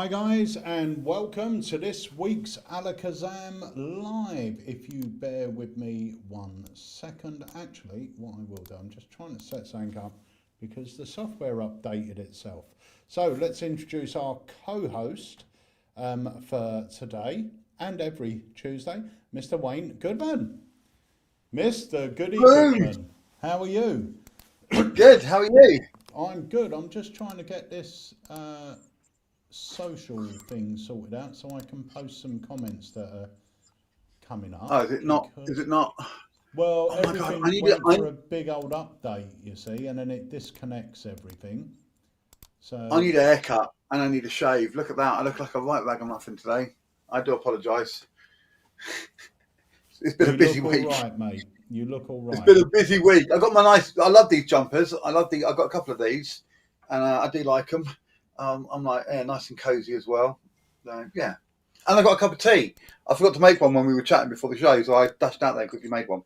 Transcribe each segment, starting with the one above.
Hi guys, and welcome to this week's Alakazam live. If you bear with me 1 second, actually what I will do, I'm just trying to set something up because the software updated itself. So let's introduce our co-host for today and every Tuesday, Mr. Wayne Goodman. Mr. Goody Hello. Goodman, how are you? Good. How are you? I'm good. I'm just trying to get this social thing sorted out so I can post some comments that are coming Oh, up is it not? Is because, it not? well, Oh my God! I everything need it. went for a big old update, you see, and then it disconnects everything. I So need a haircut and I need a shave. Look at that. I look like a right ragamuffin today. I do apologise. It's been a you busy look all week. right, mate. You look all It's right. been a busy week. I got my nice. I love these jumpers. I love the. I got a couple of these, and I do like them. I'm like, yeah, nice and cozy as well. Yeah, and I got a cup of tea. I forgot to make one when we were chatting before the show, so I dashed out there and quickly made one.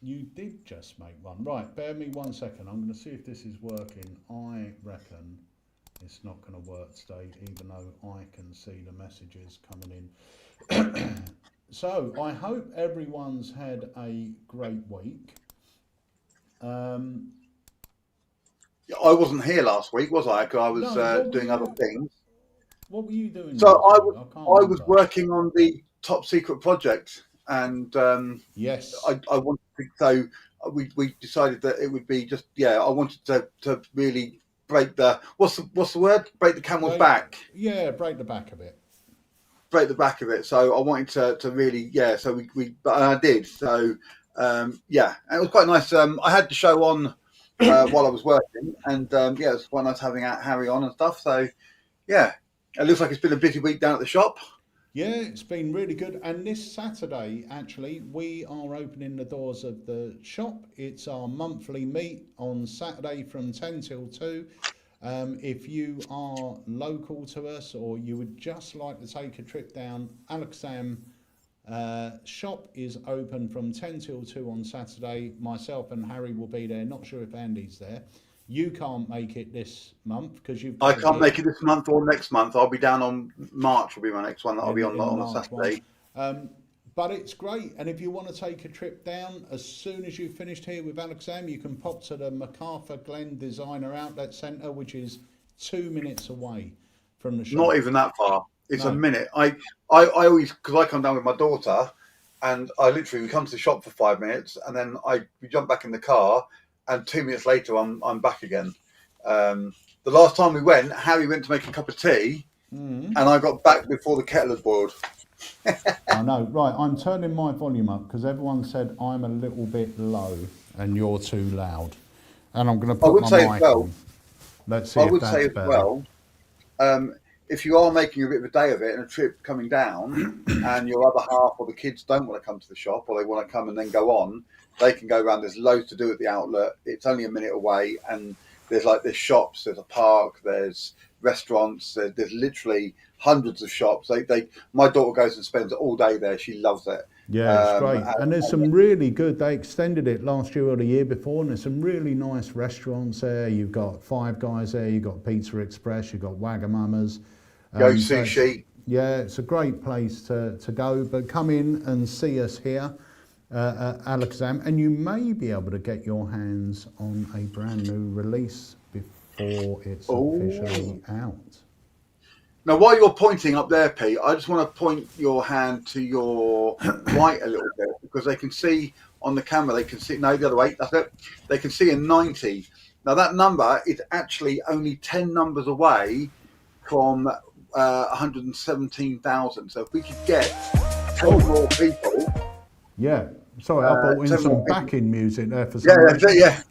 You did just make one. Right, bear me 1 second. I'm going to see if this is working. I reckon it's not going to work today, even though I can see the messages coming in. So I hope everyone's had a great week. Um, I wasn't here last week, was I? Because I was no, doing other things. what were you doing So last week? I can't I was remember. working on the top secret project, and Yes. I wanted to, so we decided that it would be just I wanted to really break the what's the word, break the camel's back, Break the back of it. break the back of it. So I wanted to really so we but I did. So and it was quite nice. I had the show on while I was working, and it was quite nice having Harry on and stuff. So yeah, it looks like it's been a busy week down at the shop. Yeah, it's been really good. And this Saturday, actually, we are opening the doors of the shop. It's our monthly meet on Saturday from 10 till 2. If you are local to us or you would just like to take a trip down, Alakazam shop is open from 10 till 2 on Saturday. Myself and Harry will be there. Not sure if Andy's there. You can't make it this month because you've I got a can't gig make it this month or next month. I'll be down on March. Will be my next one. That'll be in the on a March one. Saturday. But it's great. And if you want to take a trip down, as soon as you've finished here with Alakazam, you can pop to the MacArthur Glen Designer Outlet Centre, which is 2 minutes away from the Not shop. even that far. It's a No, minute. I always, because I come down with my daughter, and I literally we come to the shop for 5 minutes, and then we jump back in the car, and 2 minutes later I'm back again. The last time we went, Harry went to make a cup of tea, and I got back before the kettle had boiled. I know. Right, I'm turning my volume up because everyone said I'm a little bit low and you're too loud. And I'm going to I put would my say as mic well. on. Let's see I if would say that's as better. well. If you are making a bit of a day of it and a trip coming down, and your other half or the kids don't want to come to the shop or they want to come and then go on, they can go around. There's loads to do at the outlet. It's only a minute away, and there's shops, there's a park, there's restaurants, there's literally hundreds of shops. My daughter goes and spends all day there. She loves it. Yeah, it's Um, great. and, And there's some really good, they extended it last year or the year before, and there's some really nice restaurants there. You've got Five Guys there, you've got Pizza Express, you've got Wagamama's. Go So sushi. it's a great place to go. But come in and see us here at Alakazam, and you may be able to get your hands on a brand new release before it's Oh. officially out. Now, while you're pointing up there, Pete, I just want to point your hand to your right a little bit because they can see on the camera, they can see, no, the other way, that's it. They can see a 90. Now, that number is actually only 10 numbers away from 117,000. So if we could get 10 Oh, more people, yeah. Sorry, I brought in 10 more some people, backing music there for yeah, some that's it, reason. yeah.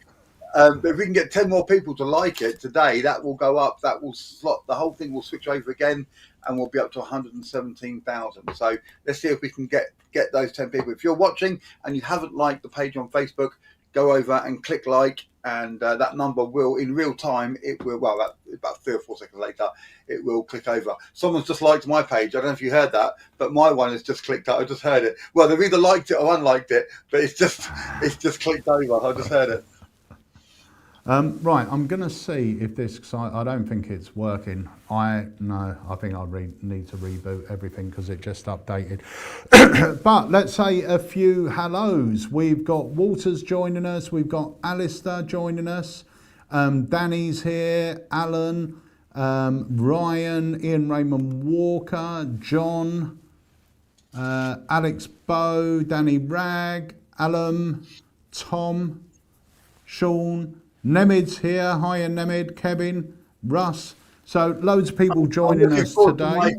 But if we can get 10 more people to like it today, that will go up. That will slot. The whole thing will switch over again, and we'll be up to 117,000. So let's see if we can get those 10 people. If you're watching and you haven't liked the page on Facebook, go over and click like, and that number will, in real time, it will. Well, about 3 or 4 seconds later, it will click over. Someone's just liked my page. I don't know if you heard that, but my one has just clicked up. I just heard it. Well, they've either liked it or unliked it, but it's just clicked over. I just heard it. Right, I'm going to see if this, cause I don't think it's working. I think I need to reboot everything because it just updated. But let's say a few hellos. We've got Walters joining us, we've got Alistair joining us, Danny's here, Alan, Ryan, Ian Raymond Walker, John, Alex Bow, Danny Ragg, Alan, Tom, Sean, Nemed's here. Hiya, Nemed, Kevin, Russ. So loads of people joining us today.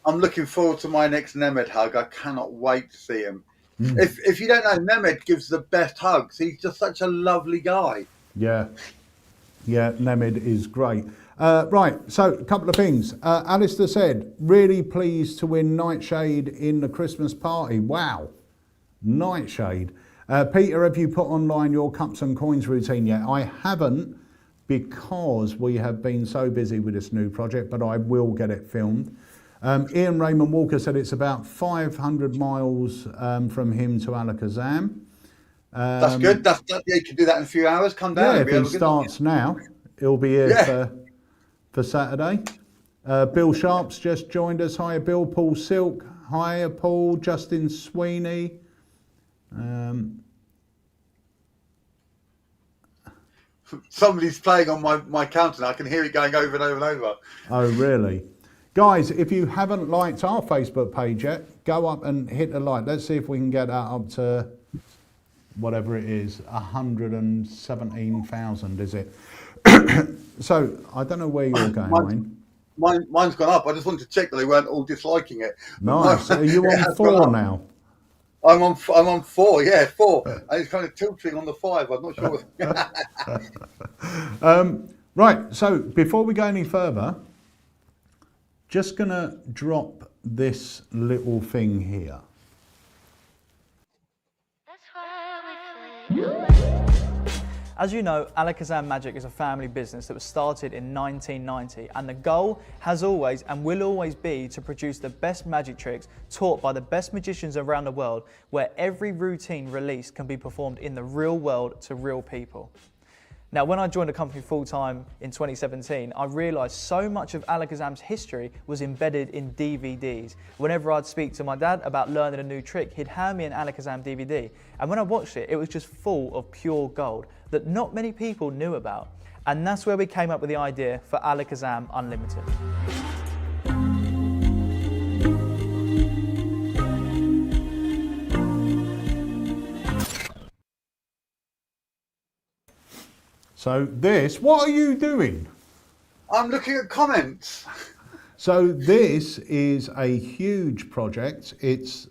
I'm looking forward to my next Nemed hug. I cannot wait to see him. If you don't know, Nemed gives the best hugs. He's just such a lovely guy. Yeah, Nemed is great. Right, so a couple of things. Alistair said, really pleased to win Nightshade in the Christmas party. Wow, Nightshade. Peter, have you put online your cups and coins routine yet? I haven't, because we have been so busy with this new project, but I will get it filmed. Ian Raymond Walker said it's about 500 miles from him to Alakazam. That's good. You can do that in a few hours. Come down. Yeah, if it starts now, it'll be here for Saturday. Bill Sharp's just joined us. Hiya, Bill. Paul Silk. Hiya, Paul. Justin Sweeney. Somebody's playing on my counter. I can hear it going over and over and over. Oh, really? Guys, if you haven't liked our Facebook page yet, go up and hit a like. Let's see if we can get that up to whatever it is, 117,000, is it? So, I don't know where you're going, Wayne. Mine's gone up. I just wanted to check that they weren't all disliking it. Nice. Are you on 4 now? I'm on 4, 4. And it's kind of tilting on the 5. I'm not sure. Right, so before we go any further, just going to drop this little thing here. As you know, Alakazam Magic is a family business that was started in 1990, and the goal has always and will always be to produce the best magic tricks taught by the best magicians around the world, where every routine release can be performed in the real world to real people. Now, when I joined the company full-time in 2017, I realised so much of Alakazam's history was embedded in DVDs. Whenever I'd speak to my dad about learning a new trick, he'd hand me an Alakazam DVD. And when I watched it, it was just full of pure gold that not many people knew about. And that's where we came up with the idea for Alakazam Unlimited. So this, what are you doing? I'm looking at comments. So this is a huge project. It's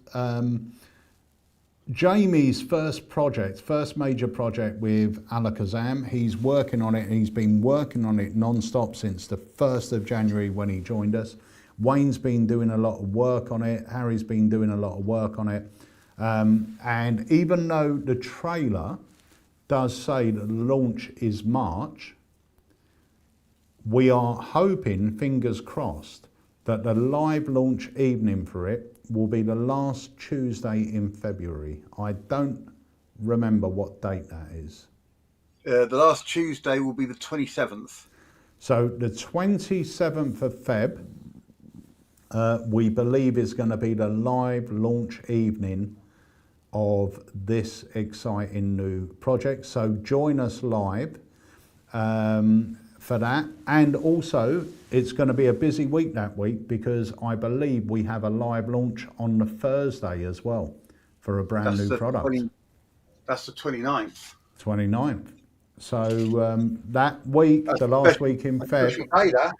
Jamie's first major project with Alakazam. He's working on it, and he's been working on it non-stop since the 1st of January when he joined us. Wayne's been doing a lot of work on it. Harry's been doing a lot of work on it. And even though the trailer does say that the launch is March, we are hoping, fingers crossed, that the live launch evening for it will be the last Tuesday in February. I don't remember what date that is. The last Tuesday will be the 27th. So the 27th of Feb, we believe is going to be the live launch evening of this exciting new project. So join us live for that. And also, it's going to be a busy week that week, because I believe we have a live launch on the Thursday as well for a brand new product. That's the 29th. 29th. So that week, the last week in Feb. Day, that.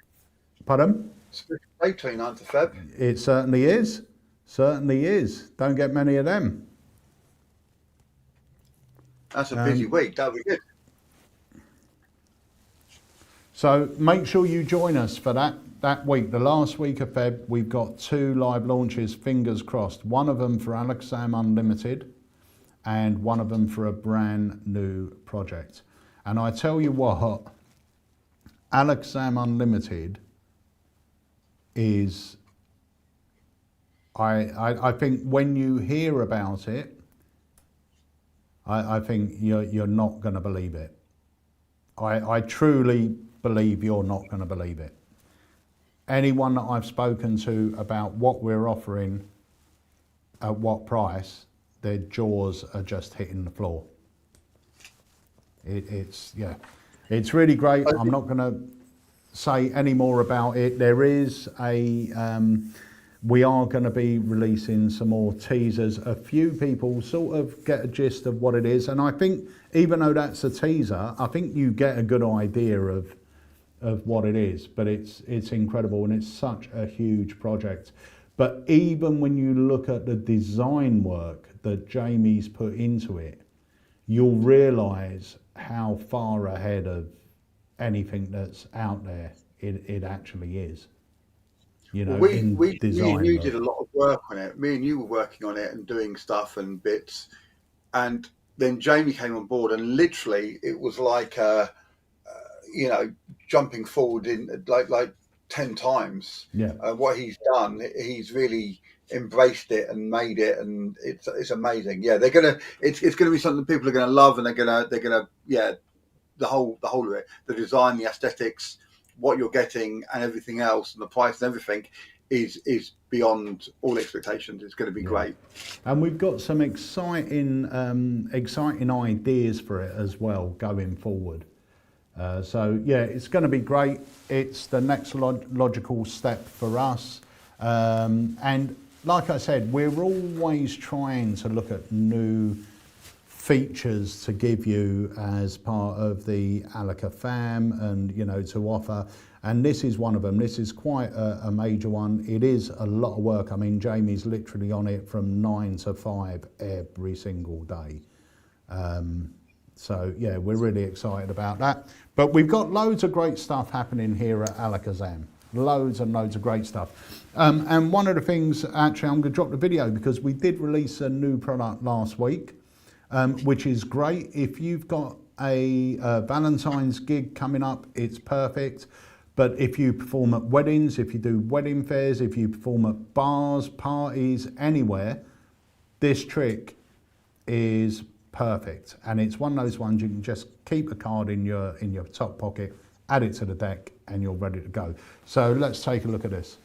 Pardon? Special day, 29th of Feb. It certainly is. Certainly is. Don't get many of them. That's a busy week. That'll be good. So make sure you join us for that week, the last week of Feb. We've got 2 live launches, fingers crossed. One of them for Alakazam Unlimited, and one of them for a brand new project. And I tell you what, Alakazam Unlimited is, I think when you hear about it, I think you're not going to believe it. I truly believe you're not going to believe it. Anyone that I've spoken to about what we're offering at what price, their jaws are just hitting the floor. It's really great. I'm not going to say any more about it. There is we are going to be releasing some more teasers. A few people sort of get a gist of what it is, and I think even though that's a teaser, I think you get a good idea of what it is. But it's incredible, and it's such a huge project. But even when you look at the design work that Jamie's put into it, you'll realise how far ahead of anything that's out there it actually is. You know, me and you work. did a lot of work on it. Me and you were working on it and doing stuff and bits, and then Jamie came on board, and literally it was like jumping forward in like 10 times. Yeah. What he's done, he's really embraced it and made it, and it's amazing. Yeah, it's gonna be something people are gonna love, and they're gonna the whole of it, the design, the aesthetics, what you're getting, and everything else, and the price and everything is beyond all expectations. It's going to be great. And we've got some exciting ideas for it as well going forward. So yeah, it's going to be great. It's the next logical step for us. And like I said, we're always trying to look at new features to give you as part of the Alakazam, and to offer, and this is one of them. This is quite a major one. It is a lot of work. I mean, Jamie's literally on it from 9 to 5 every single day. So yeah, we're really excited about that. But we've got loads of great stuff happening here at Alakazam. Loads and loads of great stuff. And one of the things, actually, I'm going to drop the video because we did release a new product last week. Which is great. If you've got a Valentine's gig coming up, it's perfect. But if you perform at weddings, if you do wedding fairs, if you perform at bars, parties, anywhere, this trick is perfect. And it's one of those ones you can just keep a card in your top pocket, add it to the deck, and you're ready to go. So let's take a look at this.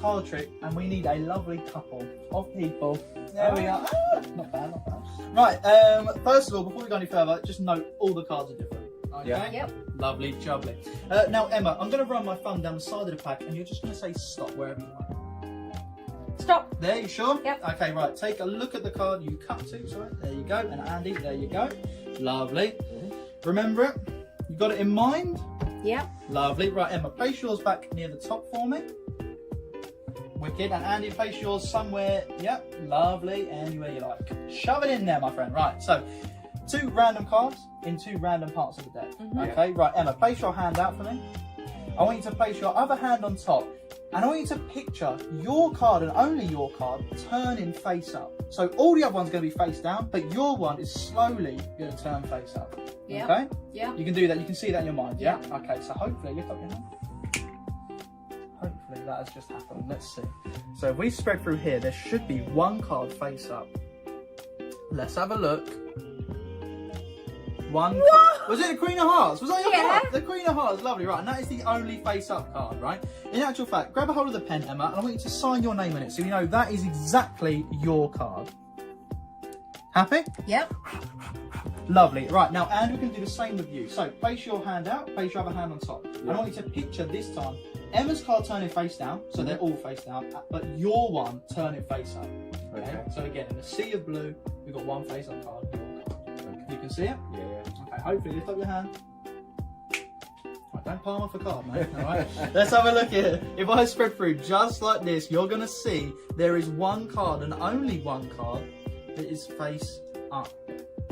Card trick, and we need a lovely couple of people. There we are. Not bad, not bad. Right, first of all, before we go any further, just note all the cards are different. Okay? Yeah. Yep. Lovely, jubbly. Now, Emma, I'm going to run my thumb down the side of the pack, and you're just going to say stop wherever you want. Stop. There, you sure? Yep. Okay, right. Take a look at the card you cut to. Sorry, there you go. And Andy, there you go. Lovely. Remember it? You got it in mind? Yep. Lovely. Right, Emma, place yours back near the top for me. Wicked. And Andy, place yours somewhere. Yep, lovely. Anywhere you like. Shove it in there, my friend. Right, so 2 random cards in 2 random parts of the deck. Okay, right, Emma, place your hand out for me. I want you to place your other hand on top, and I want you to picture your card, and only your card, turning face up. So all the other one's going to be face down, but your one is slowly going to turn face up. Yep. Okay? Yeah. You can do that. You can see that in your mind. Yeah? Yeah. Okay, so hopefully, lift up your hand. Hopefully that has just happened. Let's see. So if we spread through here, there should be 1 card face up. Let's have a look. 1 card. Was it the Queen of Hearts? Was that your card? The Queen of Hearts, lovely, right? And that is the only face up card, right? In actual fact, grab a hold of the pen, Emma, and I want you to sign your name in it so you know that is exactly your card. Happy? Yep. Lovely. Right, now, and we can do the same with you. So place your hand out, place your other hand on top. And I want you to picture this time Emma's card turning face down, so they're all face down, but your one turning face up. Okay? So again, in a sea of blue, we've got 1 face up card, your card. Okay. You can see it? Yeah. Okay, hopefully lift up your hand. Right, don't palm off a card, mate. Alright, let's have a look here. If I spread through just like this, you're going to see there is 1 card, and only 1 card, that is face up.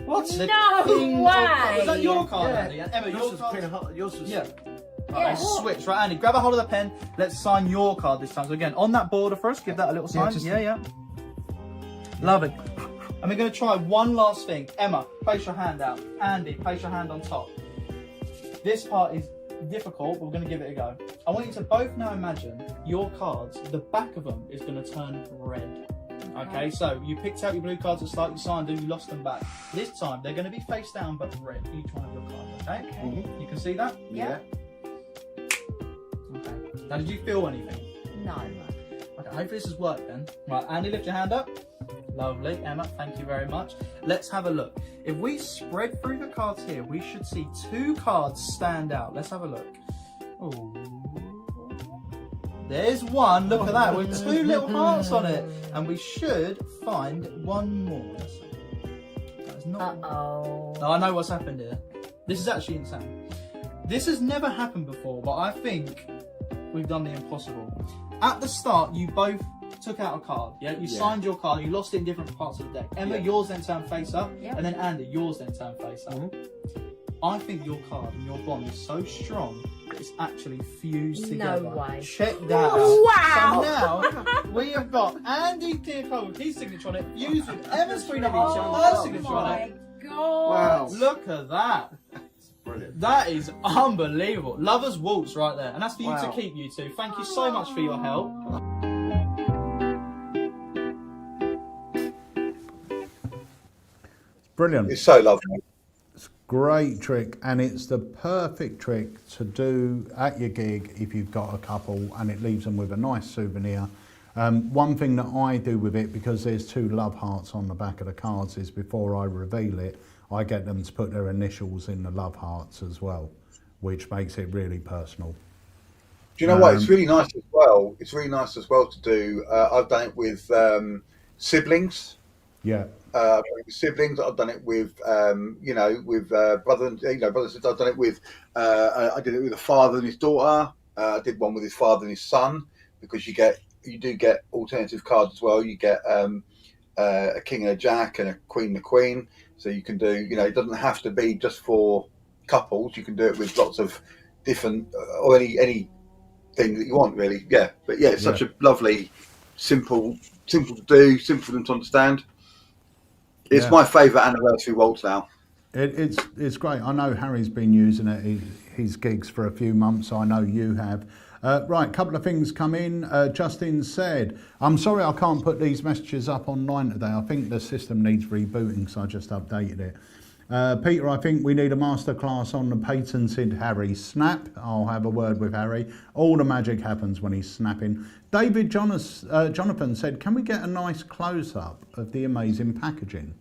What's the No king way! Was that your card, Yeah. Andy? And Emma, Yours your was card? yours was Yeah. Yeah. Right, switch. Right, Andy, grab a hold of the pen. Let's sign your card this time. So again, on that border for us, give that a little sign. Yeah. Lovely. And we're going to try one last thing. Emma, place your hand out. Andy, place your hand on top. This part is difficult, but we're going to give it a go. I want you to both now imagine your cards, the back of them is going to turn red. Okay, so you picked out your blue cards at the start, you signed them, you lost them back. This time they're going to be face down but red, each one of your cards, okay? Okay. You can see that? Yeah. Okay. Now, did you feel anything? No. Okay, hopefully this has worked then. Right, Andy, lift your hand up. Lovely. Emma, thank you very much. Let's have a look. If we spread through the cards here, we should see 2 cards stand out. Let's have a look. Ooh. There's one, look at that, with 2 little hearts on it. And we should find one more. That's not. Uh-oh. No, I know what's happened here. This is actually insane. This has never happened before, but I think we've done the impossible. At the start, you both took out a card, yeah? You signed your card, you lost it in different parts of the deck. Emma, yours then turned face up, and then Andy, yours then turned face up. I think your card and your bond is so strong that it's actually fused together. No way. Check that out. Wow. So now, we have got Andy Dearclub with his signature on it, fused with Emma's Queen of Each and her signature on it. Oh my god. Wow. Look at that. Brilliant. That is unbelievable. Lovers waltz right there. And that's for you to keep, you two. Thank you so much for your help. Brilliant. It's so lovely. It's a great trick, and it's the perfect trick to do at your gig if you've got a couple and it leaves them with a nice souvenir. One thing that I do with it, because there's 2 love hearts on the back of the cards, is before I reveal it, I get them to put their initials in the love hearts as well, which makes it really personal. Do you know what? It's really nice as well. It's really nice as well to do. I've done it with siblings. Yeah. I've done it with siblings. I've done it with, with brother and brothers. I've done it with. I did it with a father and his daughter. I did one with his father and his son, because you do get alternative cards as well. You get a king and a jack and a queen and a queen. So you can do. It doesn't have to be just for couples. You can do it with lots of different or any thing that you want, really. Yeah, but yeah, it's such a lovely, simple to do, simple for them to understand. It's my favourite anniversary waltz now. It's great. I know Harry's been using it at his gigs for a few months. I know you have. Right, a couple of things come in. Justin said, I'm sorry I can't put these messages up online today. I think the system needs rebooting, so I just updated it. Peter, I think we need a masterclass on the patented Harry snap. I'll have a word with Harry. All the magic happens when he's snapping. David Jonathan said, can we get a nice close-up of the amazing packaging?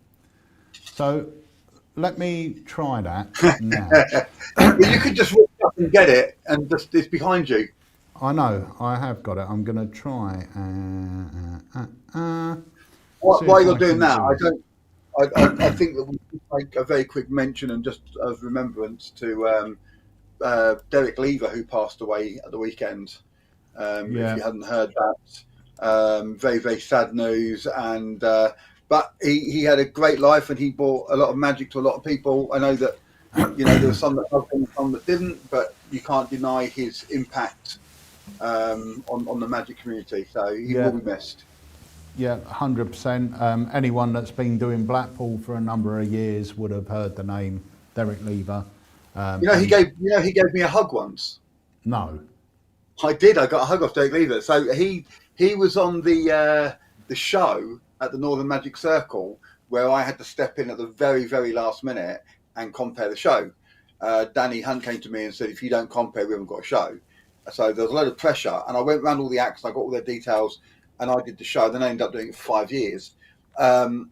So let me try that now. You could just walk up and get it, and it's behind you. I know, I have got it. I'm going to try. While you're doing that, I think that we should make a very quick mention, and just of remembrance, to Derek Lever, who passed away at the weekend. If you hadn't heard that, very, very sad news. And but he had a great life, and he brought a lot of magic to a lot of people. I know that there were some that loved him, some that didn't, but you can't deny his impact on the magic community. So he will be missed. Yeah, 100%. Anyone that's been doing Blackpool for a number of years would have heard the name Derek Lever. He gave me a hug once. No, I did. I got a hug off Derek Lever. So he was on the show at the Northern Magic Circle, where I had to step in at the very, very last minute and compare the show. Danny Hunt came to me and said, if you don't compare, we haven't got a show. So there was a load of pressure, and I went around all the acts. I got all their details, and I did the show. Then I ended up doing it for 5 years. Derek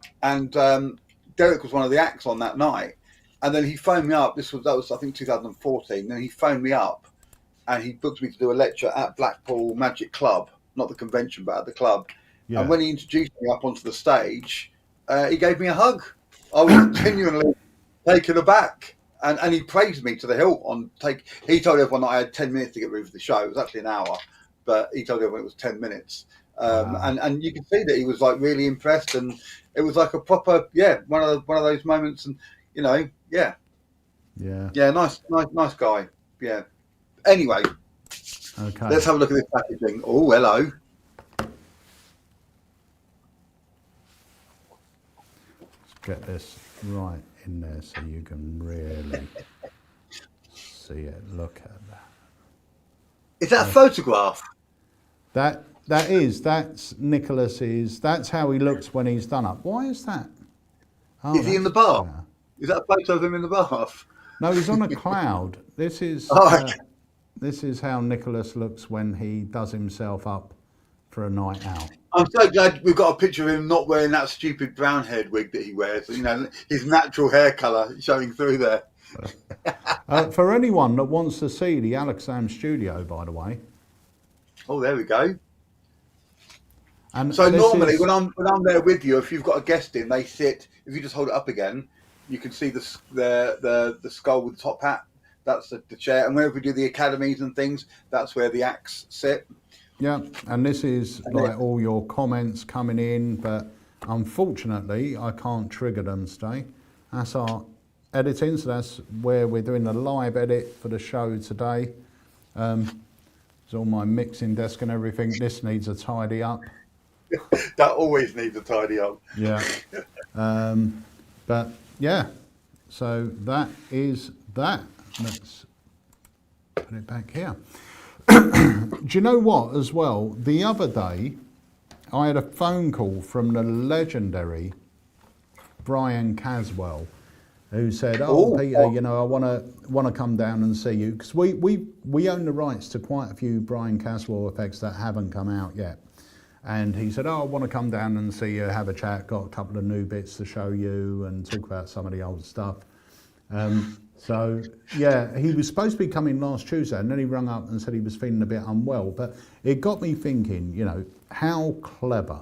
was one of the acts on that night, and then he phoned me up. That was I think 2014. Then he phoned me up, and he booked me to do a lecture at Blackpool Magic Club, not the convention, but at the club. Yeah. And when he introduced me up onto the stage, he gave me a hug. I was genuinely taken aback. And he praised me to the hilt. He told everyone that I had 10 minutes to get ready for the show. It was actually an hour, but he told everyone it was 10 minutes. And you could see that he was like really impressed, and it was like a proper one of those moments. And nice guy. Yeah. Anyway, okay. Let's have a look at this packaging. Oh, hello. Let's get this right in there so you can really see it. Look at that. Is that a photograph? That's Nicholas's. That's how he looks when he's done up. Why is that? Oh, Is he in the that's bath? better. Is that a photo of him in the bath? No, he's on a cloud. This is Oh, okay. this is how Nicholas looks when he does himself up for a night out. I'm so glad we've got a picture of him not wearing that stupid brown haired wig that he wears. You know, his natural hair colour showing through there. For anyone that wants to see the Alakazam studio, by the way. Oh, there we go. And So this normally is- when I'm there with you, if you've got a guest in, they sit. If you just hold it up again, you can see the skull with the top hat. That's the chair. And whenever we do the academies and things, that's where the acts sit. yeah, and this is like all your comments coming in, but unfortunately I can't trigger them today. That's our editing, so that's where we're doing the live edit for the show today. It's all my mixing desk and everything. This needs a tidy up. That always needs a tidy up. Yeah. But yeah, so that is that. Let's put it back here. Do you know what, as well? The other day, I had a phone call from the legendary Brian Caswell, who said, "Oh, Oh. Peter, you know, I want to come down and see you because we own the rights to quite a few Brian Caswell effects that haven't come out yet." And he said, "Oh, I want to come down and see you, have a chat. Got a couple of new bits to show you and talk about some of the old stuff." So yeah, he was supposed to be coming last Tuesday, and then he rung up and said he was feeling a bit unwell. But it got me thinking, you know, how clever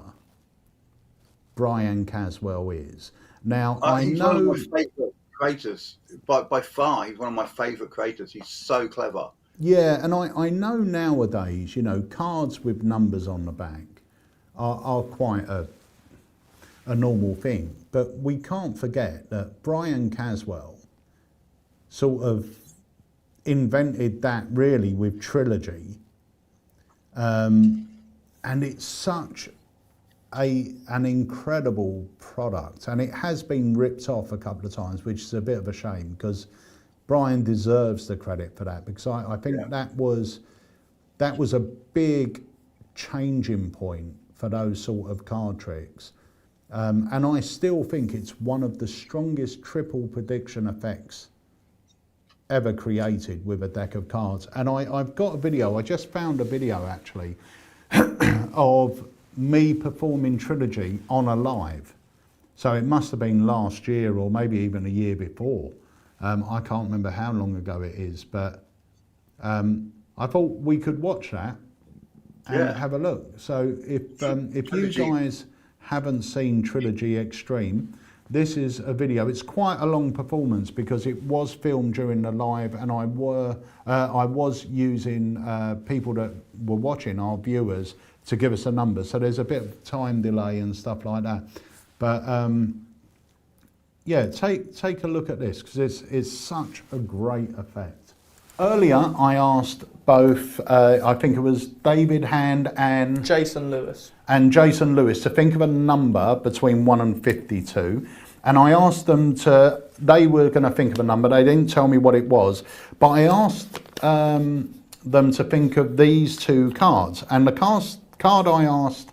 Brian Caswell is. Now I He's know. one of my favourite creators. By far, he's one of my favourite creators. He's so clever. Yeah, and I know nowadays, you know, cards with numbers on the back are quite a normal thing. But we can't forget that Brian Caswell sort of invented that really with Trilogy. And it's such an incredible product. And it has been ripped off a couple of times, which is a bit of a shame because Brian deserves the credit for that, because I think that was a big changing point for those sort of card tricks. And I still think it's one of the strongest triple prediction effects ever created with a deck of cards. And I've got a video, I just found a video actually, of me performing Trilogy on a live. So it must have been last year or maybe even a year before. I can't remember how long ago it is, but I thought we could watch that and have a look. So if you guys haven't seen Trilogy Extreme, this is a video. It's quite a long performance because it was filmed during the live, and I was using people that were watching, our viewers, to give us a number. So there's a bit of time delay and stuff like that. But yeah, take a look at this because it's such a great effect. Earlier, I asked both, I think it was David Hand and Jason Lewis. Jason Lewis to think of a number between 1 and 52. And I asked them they were going to think of a number. They didn't tell me what it was. But I asked them to think of these two cards. And the card I asked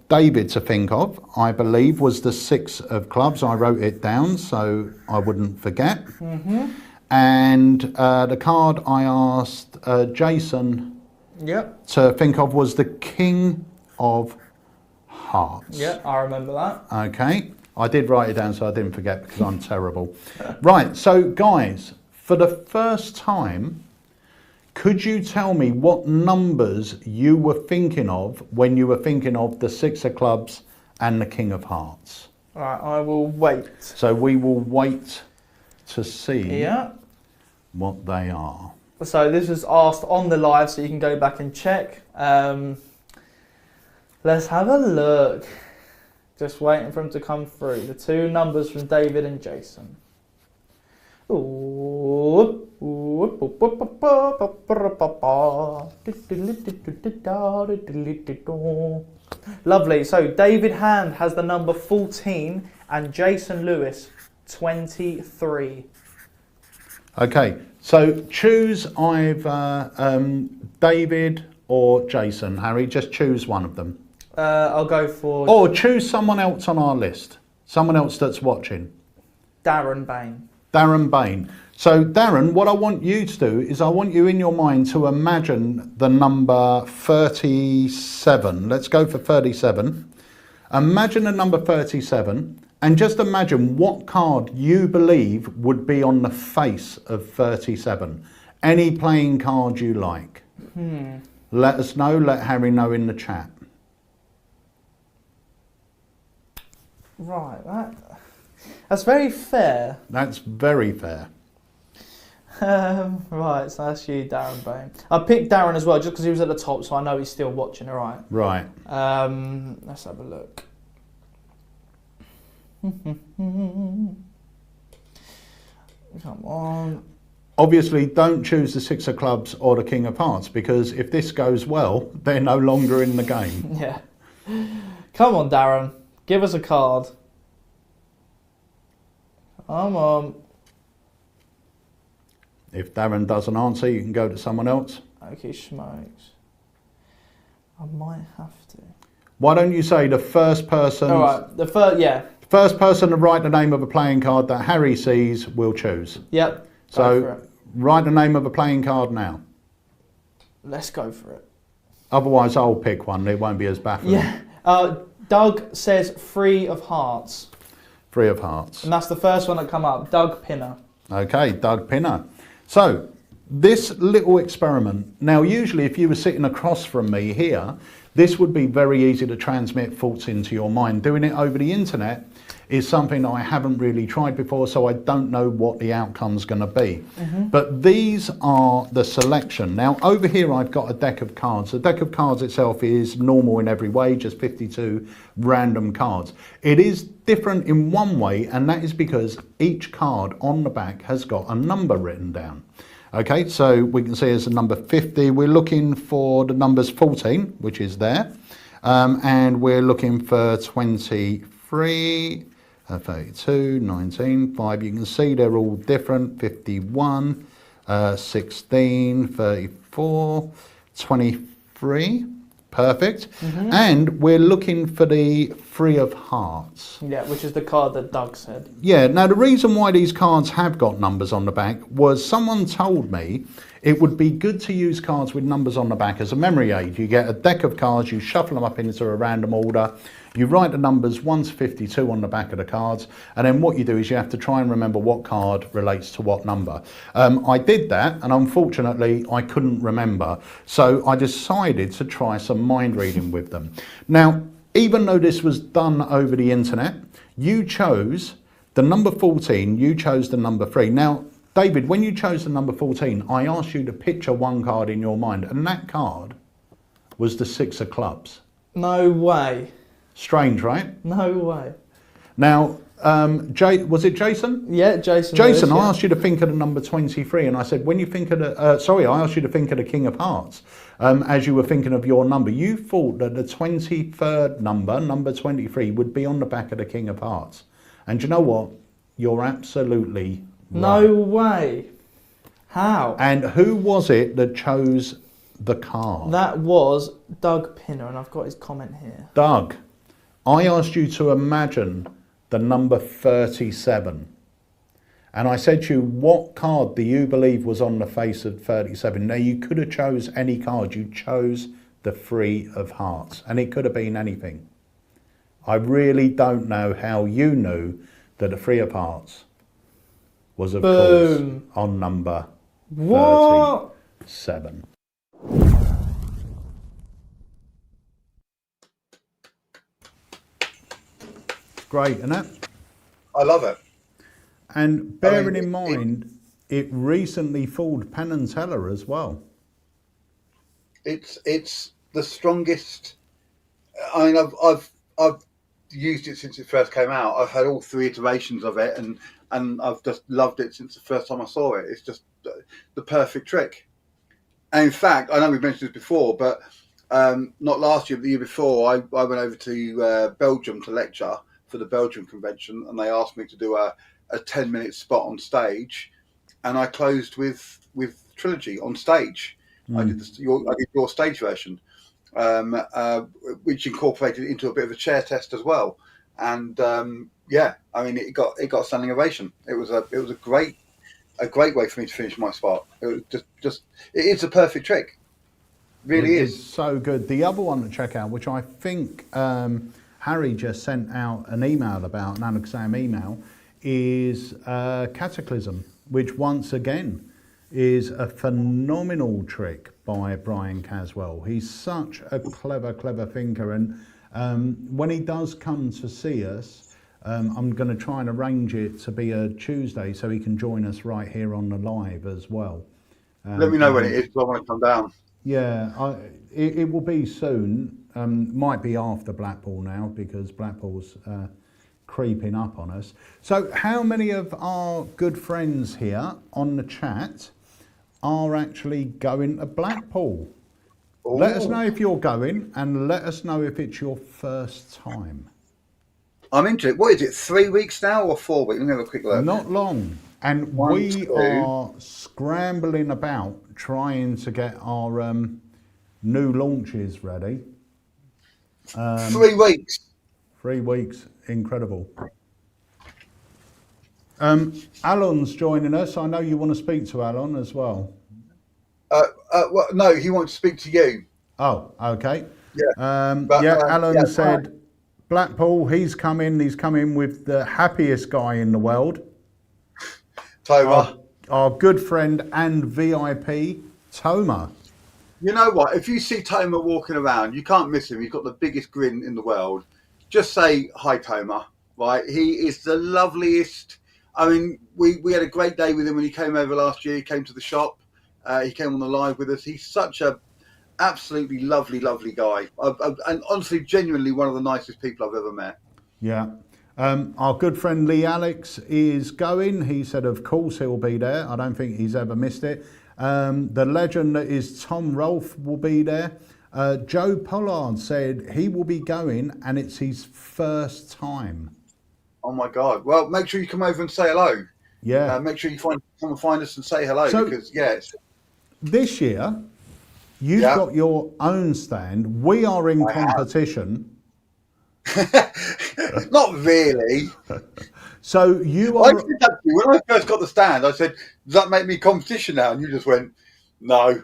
David to think of, I believe, was the 6 of clubs. I wrote it down so I wouldn't forget. Mm-hmm. And the card I asked Jason to think of was the King of Hearts. Yeah, I remember that. Okay, I did write it down so I didn't forget because I'm terrible. Right, so guys, for the first time, could you tell me what numbers you were thinking of when you were thinking of the 6 of clubs and the King of Hearts? All right, I will wait. So we will wait to see Yeah. what they are. So this was asked on the live, so you can go back and check. Let's have a look. Just waiting for them to come through. The 2 numbers from David and Jason. Lovely. So David Hand has the number 14 and Jason Lewis 23. Okay, so choose either David or Jason. Harry, just choose one of them. I'll go for Or choose someone else on our list. Someone else that's watching. Darren Bain. Darren Bain. So Darren, what I want you to do is I want you in your mind to imagine the number 37. Let's go for 37. Imagine the number 37 and just imagine what card you believe would be on the face of 37. Any playing card you like. Let us know, let Harry know in the chat. Right, that's very fair. That's very fair. Right, so that's you, Darren Bain. I picked Darren as well just because he was at the top, so I know he's still watching. All right. Right. Let's have a look. Come on. Obviously, don't choose the Six of Clubs or the King of Hearts because if this goes well, they're no longer in the game. Yeah. Come on, Darren. Give us a card. Come on. If Darren doesn't answer, you can go to someone else. Okay, smokes. I might have to. Why don't you say the first person? All right. The first, yeah. First person to write the name of a playing card that Harry sees will choose. Yep. So write the name of a playing card now. Let's go for it. Otherwise, I'll pick one. It won't be as baffling. Yeah. Doug says Three of Hearts. Three of Hearts. And that's the first one that come up. Doug Pinner. Okay, Doug Pinner. So this little experiment. Now, usually if you were sitting across from me here, this would be very easy to transmit thoughts into your mind. Doing it over the internet is something I haven't really tried before, so I don't know what the outcome's going to be. But these are the selection. Now, over here I've got a deck of cards. The deck of cards itself is normal in every way, just 52 random cards. It is different in one way, and that is because each card on the back has got a number written down. Okay, so we can see as a number 50, we're looking for the numbers 14, which is there, and we're looking for 23, 32, 19, 5. You can see they're all different, 51, 16, 34, 23. Perfect. And we're looking for the Three of Hearts. Yeah, which is the card that Doug said. Yeah, now the reason why these cards have got numbers on the back was someone told me it would be good to use cards with numbers on the back as a memory aid. You get a deck of cards, you shuffle them up into a random order, you write the numbers 1 to 52 on the back of the cards, and then what you do is you have to try and remember what card relates to what number. I did that, and unfortunately I couldn't remember, so I decided to try some mind reading with them. Now, even though this was done over the internet, you chose the number 14, you chose the number 3. Now, David, when you chose the number 14, I asked you to picture one card in your mind, and that card was the Six of Clubs. No way. Strange, right? No way. Now, was it Jason? Yeah, Jason. Jason, Lewis, I yeah. asked you to think of the number 23, and I said, when you think of the, I asked you to think of the King of Hearts, as you were thinking of your number. You thought that the 23rd number, number 23, would be on the back of the King of Hearts. And you know what? You're absolutely right. No way. How? And who was it that chose the card? That was Doug Pinner, and I've got his comment here. Doug, I asked you to imagine the number 37. And I said to you, what card do you believe was on the face of 37? Now, you could have chose any card. You chose the Three of Hearts, and it could have been anything. I really don't know how you knew that the Three of Hearts was, of course, on number 37. Great, isn't it? I love it. And bearing in mind, it recently fooled Penn and Teller as well. It's the strongest. I mean, I've used it since it first came out. I've had all 3 iterations of it, and I've just loved it since the first time I saw it. It's just the perfect trick. And in fact, I know we've mentioned this before, but not last year, but the year before, I went over to Belgium to lecture for the Belgium convention, and they asked me to do a 10-minute spot on stage, and I closed with Trilogy on stage. I did your stage version, which incorporated it into a bit of a chair test as well. And yeah, I mean, it got a standing ovation. It was a great way for me to finish my spot. It was just it is a perfect trick. Really It's is. so good. The other one to check out, which I think Harry just sent out an email about, an Alakazam email, is Cataclysm, which once again is a phenomenal trick by Brian Caswell. He's such a clever thinker, and when he does come to see us, I'm going to try and arrange it to be a Tuesday so he can join us right here on the live as well. Let me know when it is, because I want to come down. Yeah, it will be soon. Might be after Blackpool now, because Blackpool's creeping up on us. So how many of our good friends here on the chat are actually going to Blackpool? Ooh. Let us know if you're going, and let us know if it's your first time. I'm into it. What is it, 3 weeks now or 4 weeks? Let me have a quick look. Not long. And we are scrambling about trying to get our new launches ready. 3 weeks. 3 weeks, incredible. Alan's joining us. I know you want to speak to Alan as well. Well, no, he wants to speak to you. Oh, okay. Yeah. Alan said Blackpool, he's coming with the happiest guy in the world. Toma. Our good friend and VIP, Toma. You know what? If you see Toma walking around, you can't miss him. He's got the biggest grin in the world. Just say hi, Toma. Right? He is the loveliest. I mean, we had a great day with him when he came over last year. He came to the shop. He came on the live with us. He's such a absolutely lovely guy. And honestly, genuinely one of the nicest people I've ever met. Yeah. Our good friend Lee Alex is going. He said, of course, he'll be there. I don't think he's ever missed it. The legend that is Tom Rolfe will be there. Joe Pollard said he will be going, and it's his first time. Oh, my God. Well, make sure you come over and say hello. Yeah. Make sure you come and find us and say hello, So, because, yeah. This year, you've got your own stand. We are in competition. Not really. So you are. I said that to you. When I first got the stand, I said, does that make me competition now? And you just went, no.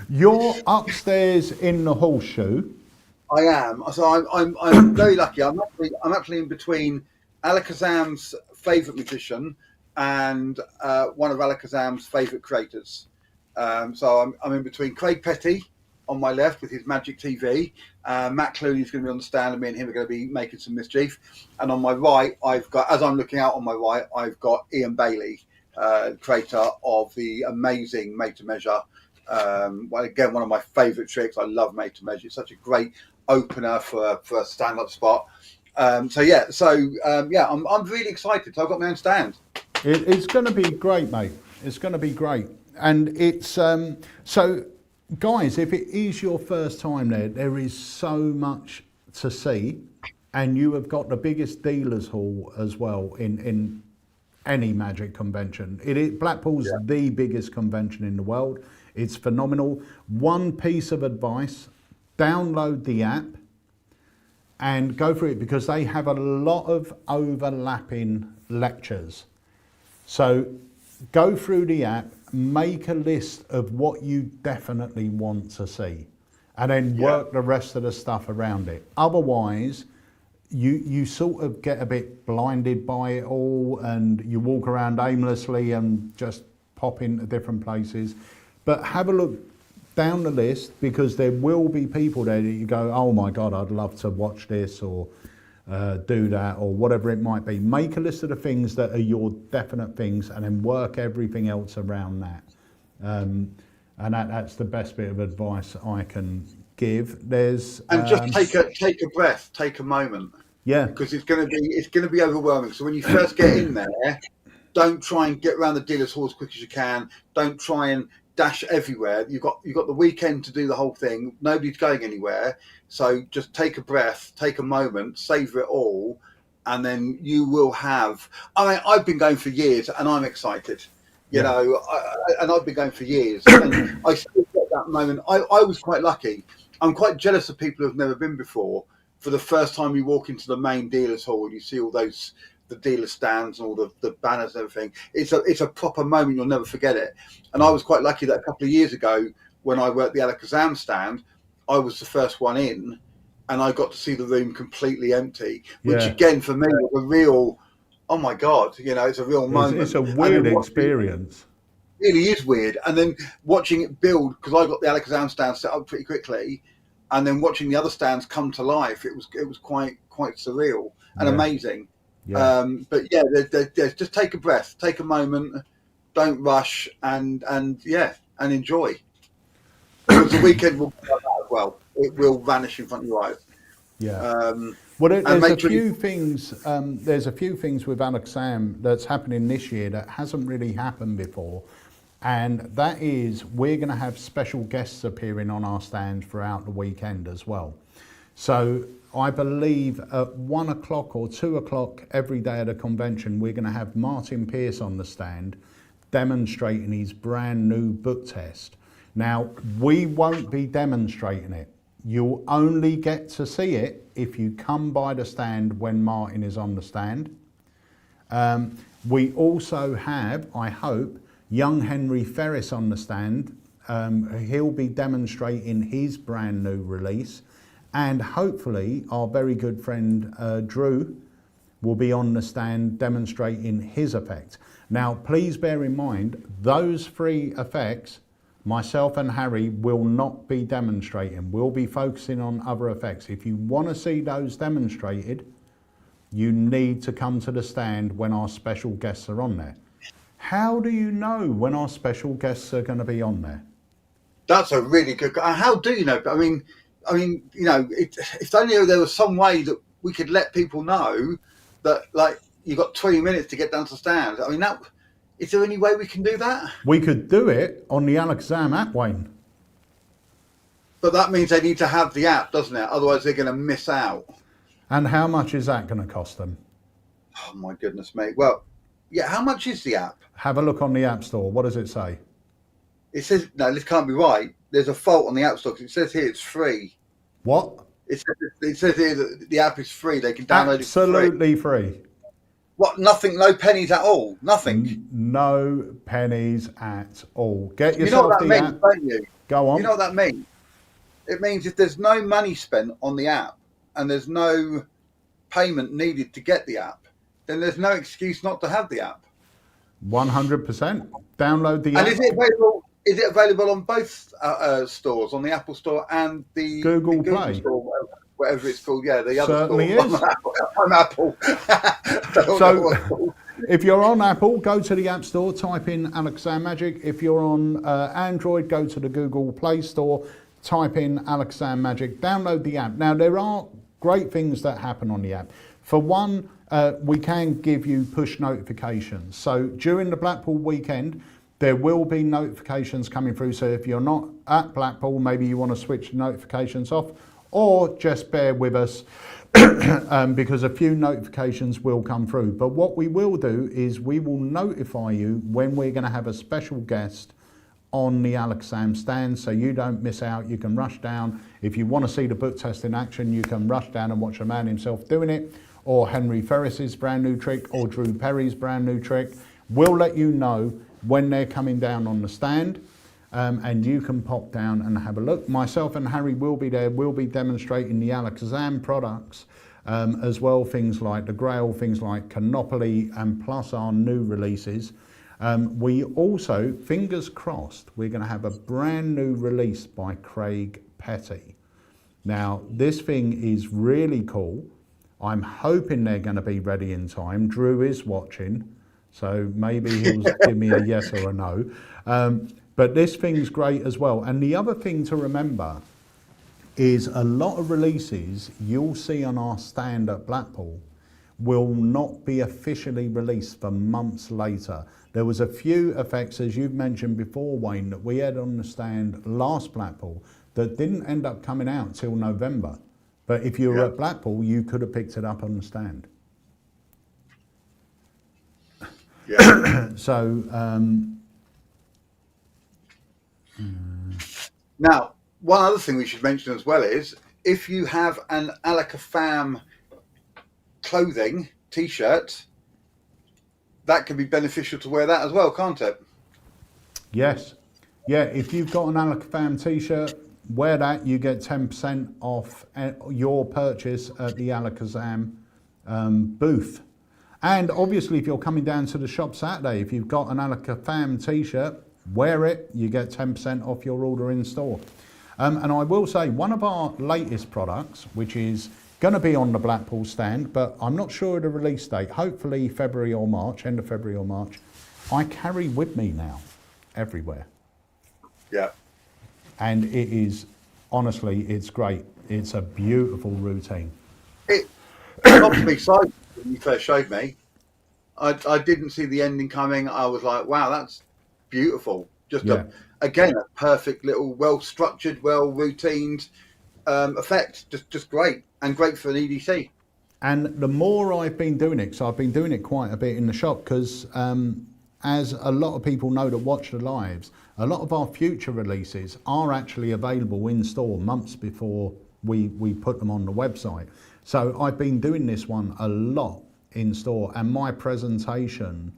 You're upstairs in the horseshoe. I am. So I'm very lucky. I'm actually in between Alakazam's favourite magician and one of Alakazam's favourite creators. So I'm in between Craig Petty on my left with his Magic TV. Matt Clooney's going to be on the stand, and me and him are going to be making some mischief. And on my right, as I'm looking out on my right, I've got Ian Bailey, creator of the amazing Made to Measure. Well, again, one of my favourite tricks. I love Made to Measure. It's such a great opener for a stand-up spot. I'm really excited. So I've got my own stand. It's going to be great, mate. It's going to be great. And it's so, guys, if it is your first time there is so much to see, and you have got the biggest dealers hall as well in any magic convention. Blackpool's the biggest convention in the world. It's phenomenal. One piece of advice: download the app and go through it, because they have a lot of overlapping lectures. So go through the app, make a list of what you definitely want to see, and then work the rest of the stuff around it. Otherwise, you sort of get a bit blinded by it all, and you walk around aimlessly and just pop into different places. But have a look down the list, because there will be people there that you go, oh my God, I'd love to watch this, or do that, or whatever it might be. Make a list of the things that are your definite things, and then work everything else around that. And that's the best bit of advice I can give. There's just take a breath, take a moment. Yeah, because it's going to be overwhelming. So when you first get in there, don't try and get around the dealer's hall as quick as you can. Don't try and dash everywhere. You've got the weekend to do the whole thing. Nobody's going anywhere. So just take a breath, take a moment, savor it all, and then you will have. I mean, I've been going for years, and I'm excited. You know, and I've been going for years, and I still get that moment. I was quite lucky. I'm quite jealous of people who've never been before. For the first time, you walk into the main dealers hall and you see all those the dealer stands and all the banners and everything. It's a proper moment. You'll never forget it. And I was quite lucky that a couple of years ago, when I worked the Alakazam stand, I was the first one in, and I got to see the room completely empty. Which again, for me, was a real, oh my God, you know, it's a real moment. It's a weird experience. It really is weird. And then watching it build, because I got the Alakazam stand set up pretty quickly, and then watching the other stands come to life, it was quite surreal and amazing. But yeah, just take a breath, take a moment, don't rush, and enjoy. Because the weekend will go like that as well. It will vanish in front of your eyes. Well, there's a few things. There's a few things with Alakazam that's happening this year that hasn't really happened before, and that is we're going to have special guests appearing on our stand throughout the weekend as well. So I believe at 1 o'clock or 2 o'clock every day at a convention, we're going to have Martin Pierce on the stand demonstrating his brand new book test. Now, we won't be demonstrating it. You'll only get to see it if you come by the stand when Martin is on the stand. We also have, I hope, young Henry Ferris on the stand. He'll be demonstrating his brand new release. And hopefully our very good friend Drew will be on the stand demonstrating his effect. Now, please bear in mind, those three effects, myself and Harry will not be demonstrating. We'll be focusing on other effects. If you want to see those demonstrated, you need to come to the stand when our special guests are on there. How do you know when our special guests are going to be on there? That's a really good. How do you know? I mean, you know, if only there was some way that we could let people know that, like, you got 20 minutes to get down to the stand. I mean, is there any way we can do that? We could do it on the Alakazam app, Wayne. But that means they need to have the app, doesn't it? Otherwise, they're going to miss out. And how much is that going to cost them? Oh, my goodness, mate. Well, yeah, how much is the app? Have a look on the App Store. What does it say? It says, no, this can't be right. There's a fault on the App Store because it says here it's free. What? It says here that the app is free. They can download it for free. Absolutely free. What? Nothing? No pennies at all? Nothing? No pennies at all. Get yourself you know what that the means, app. don't you? Go on. You know what that means? It means if there's no money spent on the app and there's no payment needed to get the app, then there's no excuse not to have the app. 100%. Download the app. And is it available on both stores, on the Apple Store and the Google Google Play? Store, whatever it's called. Yeah, the other Certainly store. is. I'm Apple. So if you're on Apple, go to the App Store, type in Alakazam Magic. If you're on Android, go to the Google Play Store, type in Alakazam Magic, download the app. Now, there are great things that happen on the app. For one, we can give you push notifications. So during the Blackpool weekend, there will be notifications coming through. So if you're not at Blackpool, maybe you want to switch notifications off, or just bear with us because a few notifications will come through. But what we will do is we will notify you when we're going to have a special guest on the Alakazam stand, so you don't miss out. You can rush down. If you want to see the book test in action, you can rush down and watch the man himself doing it, or Henry Ferris's brand new trick, or Drew Perry's brand new trick. We'll let you know when they're coming down on the stand, and you can pop down and have a look. Myself and Harry will be there. We'll be demonstrating the Alakazam products as well, things like the Grail, things like Canopoly, and plus our new releases. We also, fingers crossed, we're going to have a brand new release by Craig Petty. Now, this thing is really cool. I'm hoping they're going to be ready in time. Drew is watching, so maybe he'll give me a yes or a no. But this thing's great as well. And the other thing to remember is a lot of releases you'll see on our stand at Blackpool will not be officially released for months later. There was a few effects, as you've mentioned before, Wayne, that we had on the stand last Blackpool that didn't end up coming out till November. But if you were at Blackpool, you could have picked it up on the stand. Yeah. So Now, one other thing we should mention as well is if you have an Alakazam clothing T-shirt, that can be beneficial to wear that as well, can't it? yes, yeah. If you've got an Alakazam T-shirt, wear that. You get 10% off your purchase at the Alakazam booth. And obviously, if you're coming down to the shop Saturday, if you've got an Alakazam T-shirt, wear it. You get 10% off your order in store. And I will say, one of our latest products, which is going to be on the Blackpool stand, but I'm not sure of the release date, hopefully February or March, end of February or March, I carry with me now everywhere. Yeah. And it is, honestly, it's great. It's a beautiful routine. It got me excited when you first showed me. I didn't see the ending coming. I was like, wow, that's beautiful. Just again, a perfect little, well-structured, well-routined effect. Just great, and great for an EDC. And the more I've been doing it, so I've been doing it quite a bit in the shop, because as a lot of people know that watch the lives, a lot of our future releases are actually available in store months before we put them on the website. So I've been doing this one a lot in store, and my presentation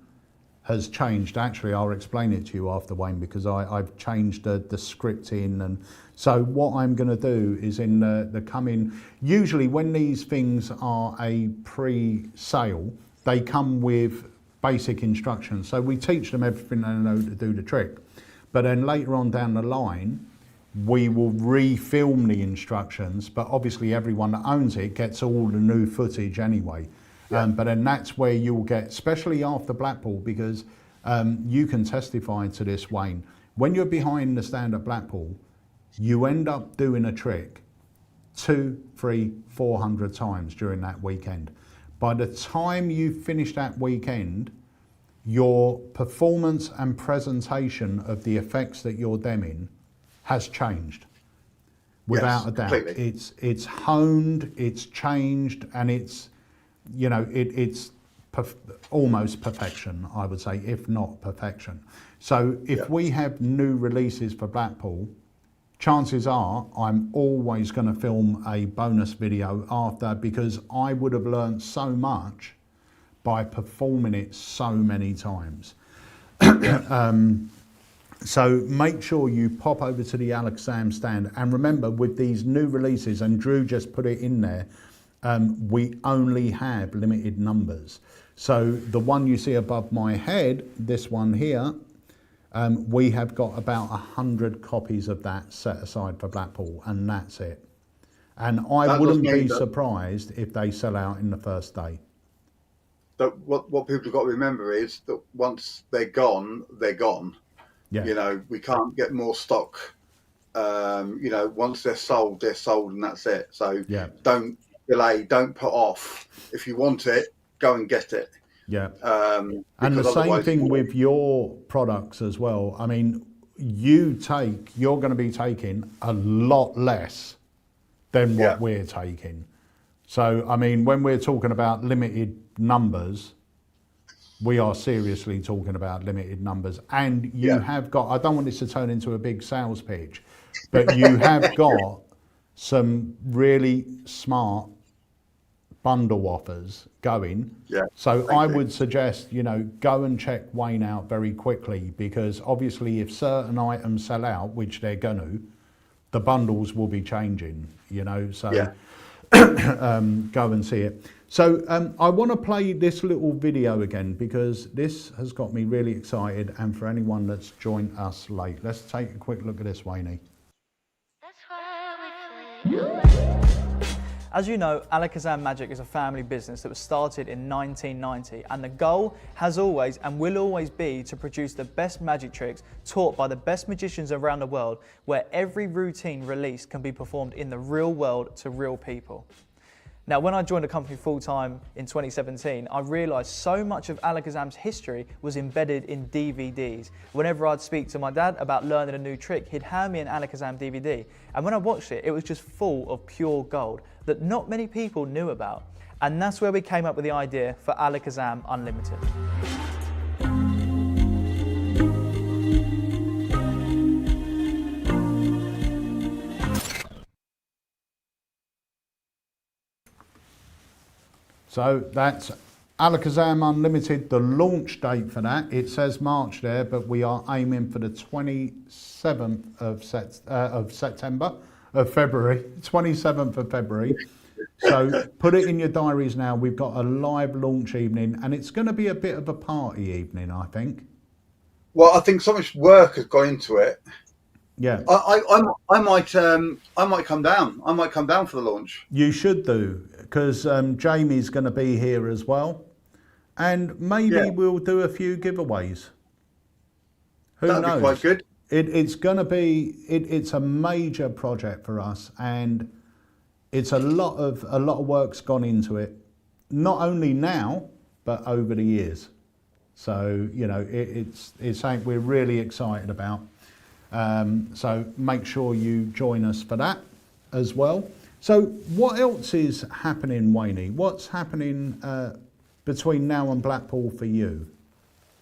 has changed. Actually, I'll explain it to you after, Wayne, because I've changed the scripting. And so what I'm going to do is in the coming, usually when these things are a pre-sale, they come with basic instructions. So we teach them everything they know to do the trick. But then later on down the line, we will re-film the instructions, but obviously everyone that owns it gets all the new footage anyway. But then that's where you'll get, especially after Blackpool, because you can testify to this, Wayne. When you're behind the stand at Blackpool, you end up doing a trick 200, 300, 400 times during that weekend. By the time you finish that weekend, your performance and presentation of the effects that you're demoing has changed. Without a doubt. Completely. It's honed, it's changed, and it's, you know, it's almost perfection, I would say, if not perfection. So if we have new releases for Blackpool, chances are I'm always going to film a bonus video after, because I would have learned so much by performing it so many times. So make sure you pop over to the Alakazam stand, and remember, with these new releases, and Drew just put it in there, we only have limited numbers. So the one you see above my head, this one here, we have got about 100 copies of that set aside for Blackpool, and that's it. And I wouldn't be surprised if they sell out in the first day. But what people have got to remember is that once they're gone, they're gone. Yeah. You know, we can't get more stock. You know, once they're sold, and that's it. So don't delay, don't put off. If you want it, go and get it. Yeah. And the same thing with your products as well. I mean, you're going to be taking a lot less than what we're taking. So, I mean, when we're talking about limited numbers, we are seriously talking about limited numbers. And you have got, I don't want this to turn into a big sales pitch, but you have got some really smart bundle offers going. So I would suggest, you know, go and check Wayne out very quickly, because obviously if certain items sell out, which they're going to, the bundles will be changing, you know, so go and see it. So I want to play this little video again, because this has got me really excited, and for anyone that's joined us late. Let's take a quick look at this, Wayne. As you know, Alakazam Magic is a family business that was started in 1990, and the goal has always and will always be to produce the best magic tricks taught by the best magicians around the world, where every routine release can be performed in the real world to real people. Now, when I joined the company full-time in 2017, I realised so much of Alakazam's history was embedded in DVDs. Whenever I'd speak to my dad about learning a new trick, he'd hand me an Alakazam DVD. And when I watched it, it was just full of pure gold that not many people knew about. And that's where we came up with the idea for Alakazam Unlimited. So that's Alakazam Unlimited, the launch date for that. It says March there, but we are aiming for the 27th of September, of February, 27th of February. So put it in your diaries now. We've got a live launch evening, and it's going to be a bit of a party evening, I think. Well, I think so much work has gone into it. Yeah, I might come down. I might come down for the launch. you should do, because Jamie's going to be here as well, and maybe Yeah. we'll do a few giveaways. Who That'd knows? be quite good. It's going to be. It's a major project for us, and it's a lot of work's gone into it. Not only now, but over the years. So it's something we're really excited about. So make sure you join us for that as well. So what else is happening, Wayne? What's happening between now and Blackpool for you?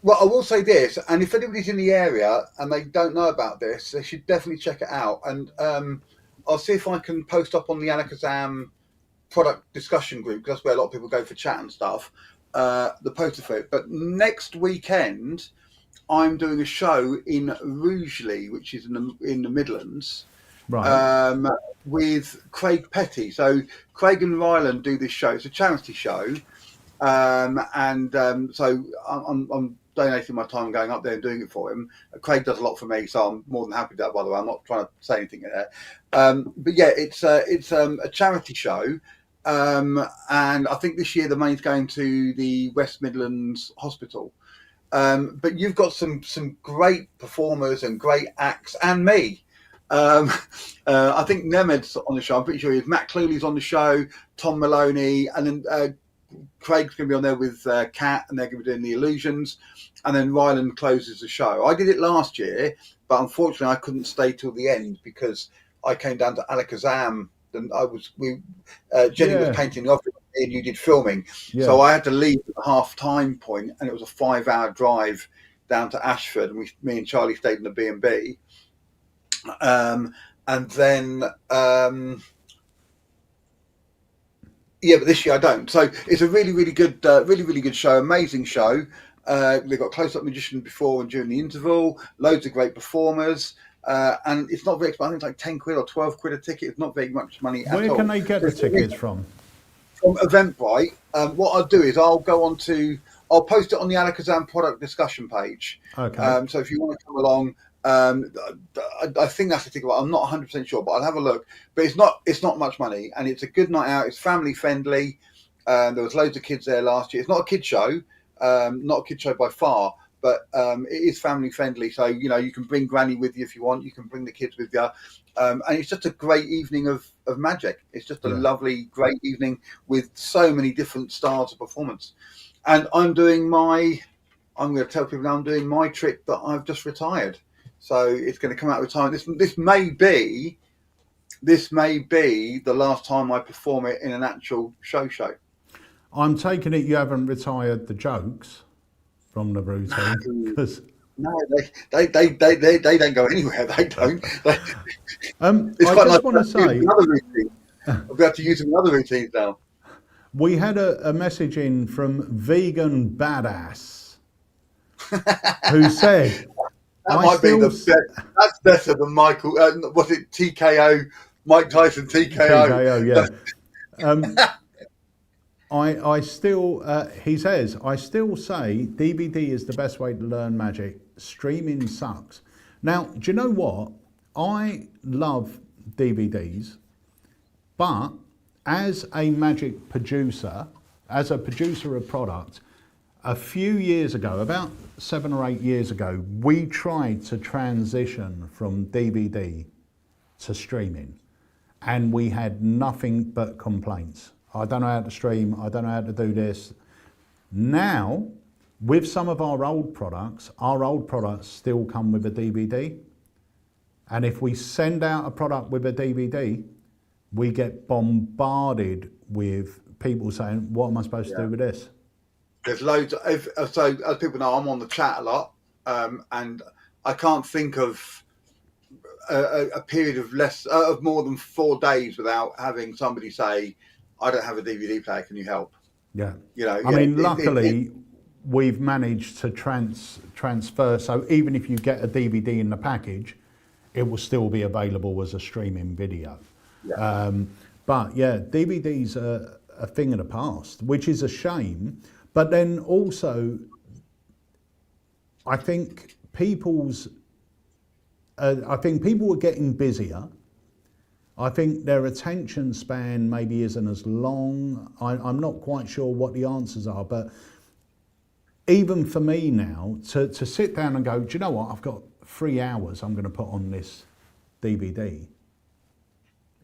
Well, I will say this, and if anybody's in the area and they don't know about this, they should definitely check it out. And I'll see if I can post up on the Alakazam product discussion group, because that's where a lot of people go for chat and stuff, the poster for it. But next weekend, I'm doing a show in Rugeley, which is in the Midlands, Right. with Craig Petty. So Craig and Ryland do this show. It's a charity show. So I'm donating my time going up there and doing it for him. Craig does a lot for me, so I'm more than happy to do that, by the way. I'm not trying to say anything there. But yeah, it's a charity show. And I think this year the money's going to the West Midlands Hospital. But you've got some great performers and great acts, and me. I think Nemed's on the show. I'm pretty sure he is. Matt Clooney's on the show, Tom Maloney, and then Craig's going to be on there with Kat, and they're going to be doing the illusions. And then Ryland closes the show. I did it last year, but unfortunately I couldn't stay till the end because I came down to Alakazam. And Jenny Yeah. was painting the office and you did filming. Yeah. So I had to leave at the half-time point, and it was a 5-hour drive down to Ashford, and me and Charlie stayed in the B&B. And then, yeah, but this year I don't. So it's a really, really good show, amazing show. They've got close-up magician before and during the interval, loads of great performers. And it's not very expensive. I think it's like 10 quid or 12 quid a ticket. It's not very much money at all. Where can they get the tickets from? From Eventbrite. What I'll do is I'll post it on the Alakazam product discussion page. Okay. So if you want to come along, I think that's the ticket. I'm not 100% sure, but I'll have a look. But it's not much money, and it's a good night out. It's family friendly. There was loads of kids there last year. It's not a kid show, not a kid show by far, but it is family friendly. So you can bring Granny with you if you want. You can bring the kids with you, and it's just a great evening of magic. It's just a lovely, great evening with so many different styles of performance. And I'm going to tell people now I'm doing my trick that I've just retired. So it's going to come out of retirement. This may be the last time I perform it in an actual show. I'm taking it you haven't retired the jokes from the routine. 'Cause, No, they don't go anywhere. They don't. I It's just quite nice want to to use say, another routine. I'll be able to use them in other routines now. we had a message in from Vegan Badass who said, That I might be the still best. That's better than Michael. Was it TKO? Mike Tyson TKO. TKO, yeah. I still, he says, I still say DVD is the best way to learn magic. Streaming sucks. Now, do you know what? I love DVDs, but as a magic producer, as a producer of product, a few years ago, about 7 or 8 years ago, we tried to transition from DVD to streaming, and we had nothing but complaints. I don't know how to stream, I don't know how to do this. Now, with some of our old products still come with a DVD. And if we send out a product with a DVD, we get bombarded with people saying, what am I supposed to do with this? There's loads. So as people know, I'm on the chat a lot, and I can't think of a period of more than 4 days without having somebody say, I don't have a DVD player, can you help? Yeah. You know, I mean, luckily, we've managed to transfer. So even if you get a DVD in the package, it will still be available as a streaming video. Yeah. But yeah, DVDs are a thing of the past, which is a shame. But then also, I think I think people are getting busier. I think their attention span maybe isn't as long. I'm not quite sure what the answers are, but even for me now, to sit down and go, do you know what? I've got 3 hours I'm going to put on this DVD.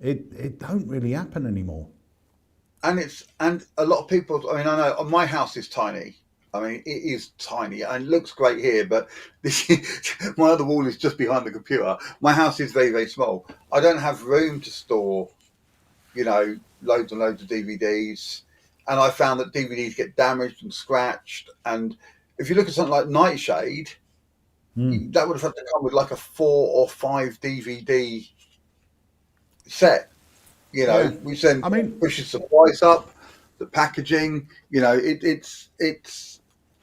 It don't really happen anymore. And a lot of people. I mean, I know my house is tiny. I mean, it is tiny and it looks great here, but my other wall is just behind the computer. My house is very, very small. I don't have room to store, you know, loads and loads of DVDs. And I found that DVDs get damaged and scratched. And if you look at something like Nightshade, that would have had to come with like a 4 or 5 DVD set. You know, Yeah. which then I mean, pushes the price up, the packaging. You know, it's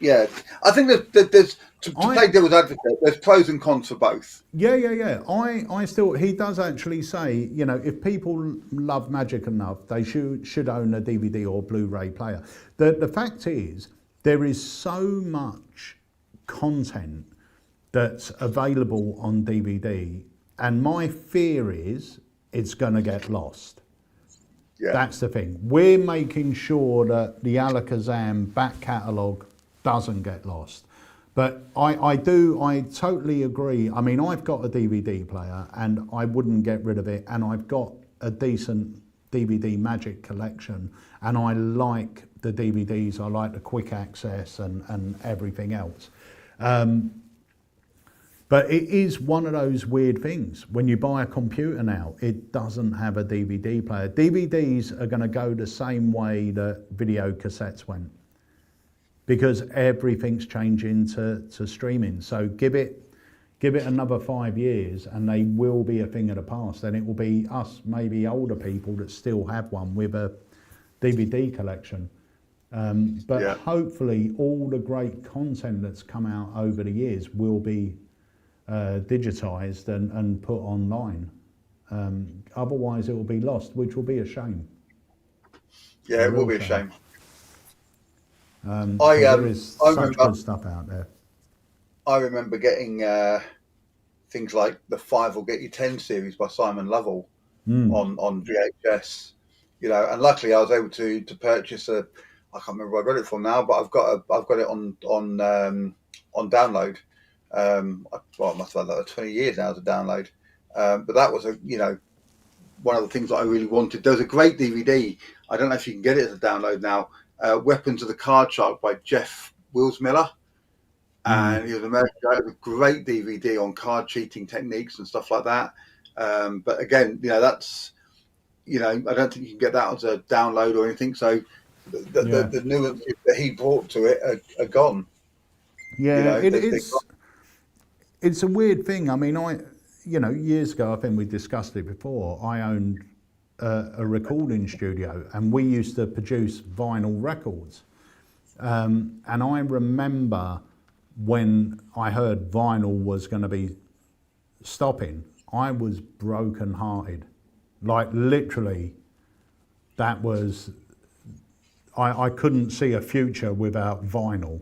yeah. I think that there's to play devil's advocate. There's pros and cons for both. Yeah. I still, he does actually say, you know, if people love magic enough, they should own a DVD or Blu-ray player. The fact is, there is so much content that's available on DVD, and my fear is it's going to get lost. Yeah. That's the thing. We're making sure that the Alakazam back catalogue doesn't get lost. But I totally agree. I mean, I've got a DVD player and I wouldn't get rid of it. And I've got a decent DVD Magic collection. And I like the DVDs. I like the quick access and everything else. But it is one of those weird things. When you buy a computer now, it doesn't have a DVD player. DVDs are going to go the same way that video cassettes went, because everything's changing to streaming. So give it another 5 years and they will be a thing of the past. And it will be us, maybe older people, that still have one with a DVD collection. But hopefully all the great content that's come out over the years will be digitized and put online. Otherwise it will be lost, which will be a shame. Yeah, it will be a shame. There is such good stuff out there. I remember getting things like the 5 Will Get You 10 series by Simon Lovell on VHS, you know, and luckily I was able to purchase I can't remember where I got it from now, but I've got it on download. Well, I must have had that 20 years now to download. But that was one of the things that I really wanted. There's a great DVD. I don't know if you can get it as a download now. Weapons of the Card Shark by Jeff Wills-Miller. And he was an American guy. It was a great DVD on card cheating techniques and stuff like that. But again, that's, I don't think you can get that as a download or anything. So the nuances that he brought to it are gone. Yeah, it's a weird thing. I mean, years ago, I think we discussed it before, I owned a recording studio and we used to produce vinyl records. And I remember when I heard vinyl was going to be stopping, I was brokenhearted. Like literally, that was, I couldn't see a future without vinyl,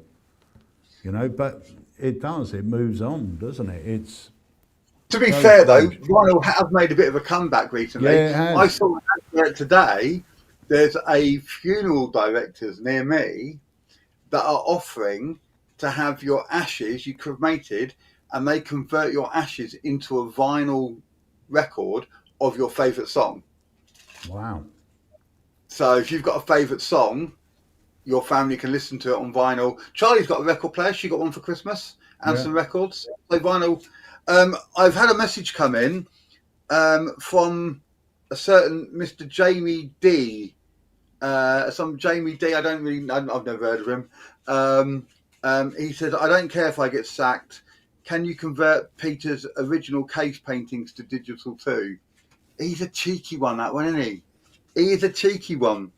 but it does, it moves on, doesn't it? To be fair though, vinyl has made a bit of a comeback recently. Yeah, it has. I saw an advert today. There's a funeral directors near me that are offering to have your ashes, you cremated, and they convert your ashes into a vinyl record of your favourite song. Wow. So if you've got a favourite song, your family can listen to it on vinyl. Charlie's got a record player. She got one for Christmas and some records. So vinyl. I've had a message come in from a certain Mr. Jamie D. Some Jamie D. I've never heard of him. He said, I don't care if I get sacked. Can you convert Peter's original case paintings to digital too? He's a cheeky one, that one, isn't he? He is a cheeky one.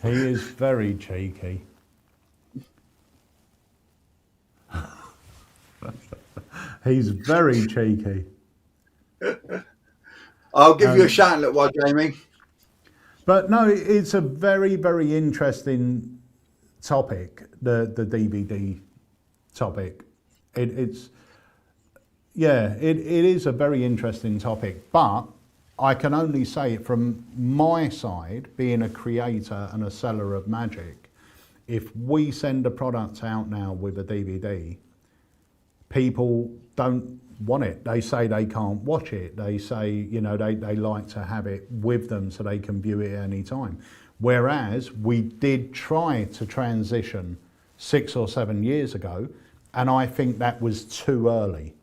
He is very cheeky. He's very cheeky. I'll give you a shout in a little while, Jamie. But no, it's a very, very interesting topic, the DVD topic. It is a very interesting topic, but I can only say it from my side, being a creator and a seller of magic. If we send a product out now with a DVD, people don't want it. They say they can't watch it. They say, you know, they like to have it with them so they can view it at any time. Whereas we did try to transition 6 or 7 years ago, and I think that was too early.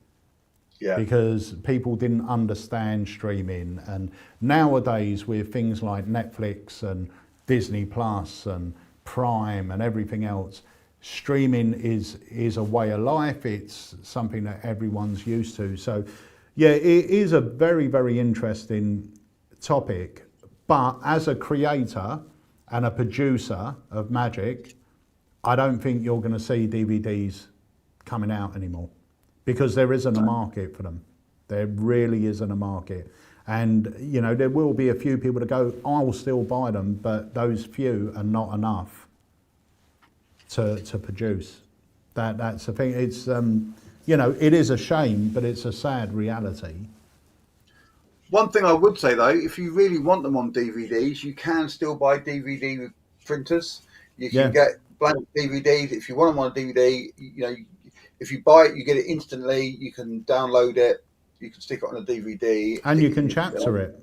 Yeah. Because people didn't understand streaming, and nowadays with things like Netflix and Disney Plus and Prime and everything else, streaming is a way of life. It's something that everyone's used to. So yeah, it is a very, very interesting topic, but as a creator and a producer of magic, I don't think you're going to see DVDs coming out anymore, because there isn't a market for them. There really isn't a market. And, you know, there will be a few people that go, I'll still buy them, but those few are not enough to produce. That's the thing. It's, you know, it is a shame, but it's a sad reality. One thing I would say though, if you really want them on DVDs, you can still buy DVD printers. You can get blank DVDs. If you want them on a DVD, you know, if you buy it, you get it instantly. You can download it. You can stick it on a DVD. And you can chapter it.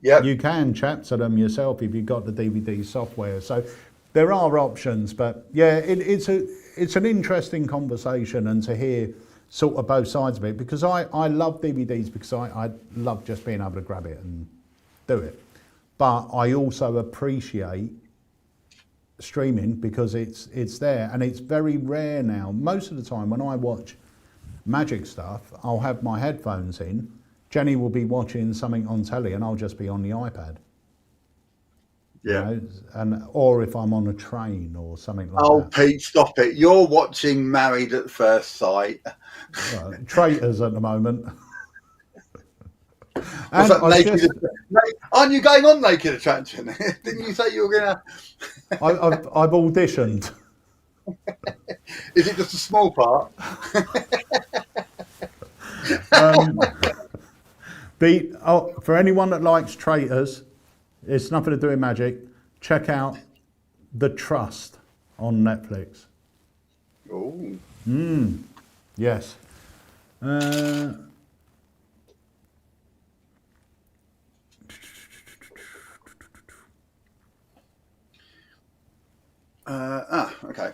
Yeah. You can chapter them yourself if you've got the DVD software. So there are options, but yeah, it's an interesting conversation, and to hear sort of both sides of it, because I love DVDs because I love just being able to grab it and do it. But I also appreciate streaming because it's there, and it's very rare now. Most of the time when I watch magic stuff, I'll have my headphones in, Jenny will be watching something on telly, and I'll just be on the iPad. Yeah. You know, or if I'm on a train or something like that. Oh, Pete, stop it. You're watching Married at First Sight. Traitors at the moment. What's that, aren't you going on Naked Attraction? Didn't you say you were going to... I've auditioned. Is it just a small part? For anyone that likes Traitors, it's nothing to do with magic, check out The Trust on Netflix. Oh. Yes. Okay.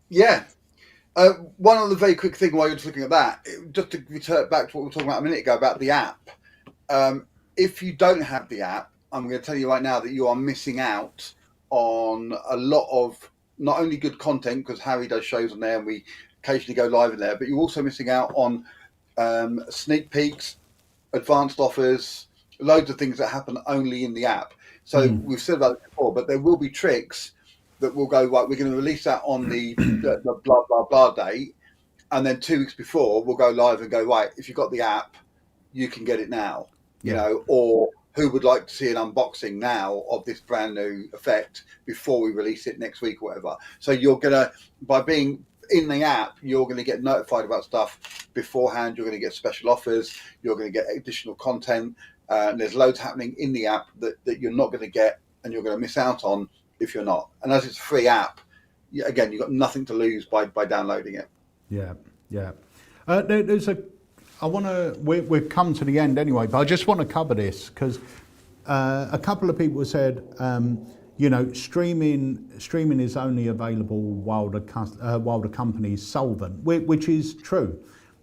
Yeah. One other very quick thing while you're just looking at that, just to return back to what we were talking about a minute ago about the app. If you don't have the app, I'm going to tell you right now that you are missing out on a lot of not only good content, because Harry does shows on there and we occasionally go live in there, but you're also missing out on sneak peeks, advanced offers, loads of things that happen only in the app. So we've said about it before, but there will be tricks that will go, right, we're going to release that on the blah, blah, blah date. And then 2 weeks before, we'll go live and go, right, if you've got the app, you can get it now, you know, or who would like to see an unboxing now of this brand new effect before we release it next week or whatever. So you're going to, by being in the app, you're going to get notified about stuff beforehand. You're going to get special offers. You're going to get additional content. And there's loads happening in the app that you're not going to get and you're going to miss out on if you're not. And as it's a free app, again, you've got nothing to lose by downloading it. Yeah. We've come to the end anyway, but I just want to cover this because a couple of people said, you know, streaming is only available while the company's solvent, which is true.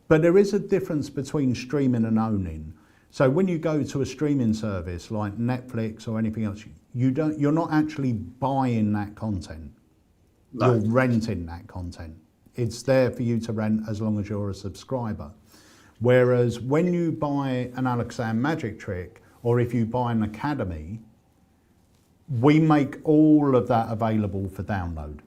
But there is a difference between streaming and owning. So when you go to a streaming service like Netflix or anything else, you're not actually buying that content. No. You're renting that content. It's there for you to rent as long as you're a subscriber. Whereas when you buy an Alakazam magic trick, or if you buy an academy, we make all of that available for download.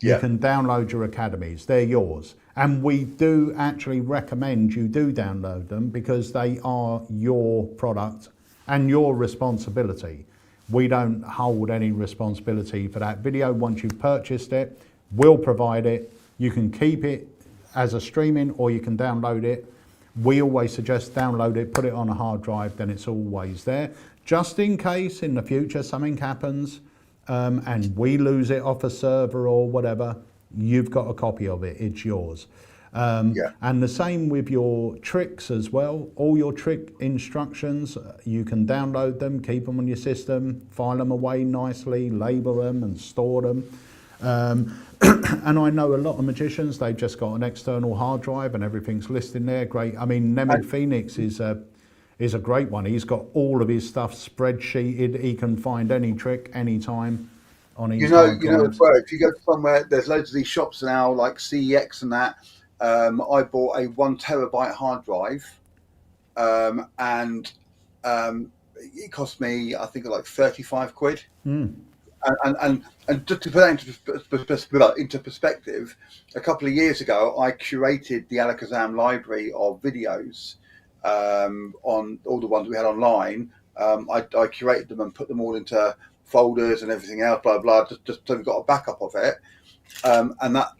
You Yeah. can download your academies, they're yours. And we do actually recommend you do download them because they are your product and your responsibility. We don't hold any responsibility for that video. Once you've purchased it, we'll provide it. You can keep it as a streaming or you can download it. We always suggest download it, put it on a hard drive, then it's always there. Just in case in the future something happens and we lose it off a server or whatever, you've got a copy of it, it's yours. And the same with your tricks as well. All your trick instructions, you can download them, keep them on your system, file them away nicely, label them and store them. And I know a lot of magicians, they've just got an external hard drive and everything's listed there. Great. I mean, Nemid Phoenix is a great one. He's got all of his stuff spreadsheeted. He can find any trick anytime on his hard drives. If you go somewhere, there's loads of these shops now like CEX and that. I bought a 1 terabyte hard drive, and it cost me, I think, like 35 quid. And just to put that into perspective, a couple of years ago, I curated the Alakazam library of videos on all the ones we had online. I curated them and put them all into folders and everything else, blah blah. Just so we got a backup of it, and that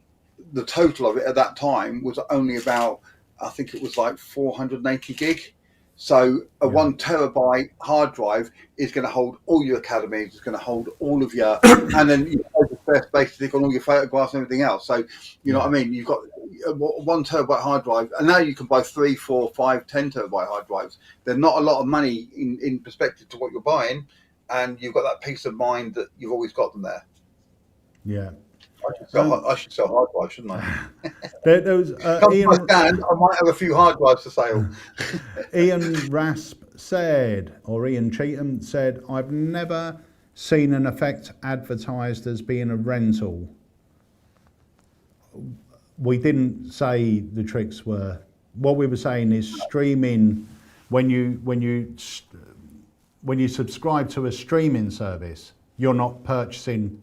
the total of it at that time was only about, I think it was like 480 gig. So a 1 terabyte hard drive is going to hold all your academies, it's going to hold all of your, and then you have the spare space to stick on all your photographs and everything else. So, you know what I mean? You've got a 1 terabyte hard drive, and now you can buy 3, 4, 5, 10 terabyte hard drives. They're not a lot of money in perspective to what you're buying, and you've got that peace of mind that you've always got them there. Yeah. I should sell hard drives, shouldn't I? There was, Ian, I might have a few hard drives for sale. Ian Rasp said, or Ian Cheatham said, I've never seen an effect advertised as being a rental. We didn't say the tricks were. What we were saying is streaming. When you subscribe to a streaming service, you're not purchasing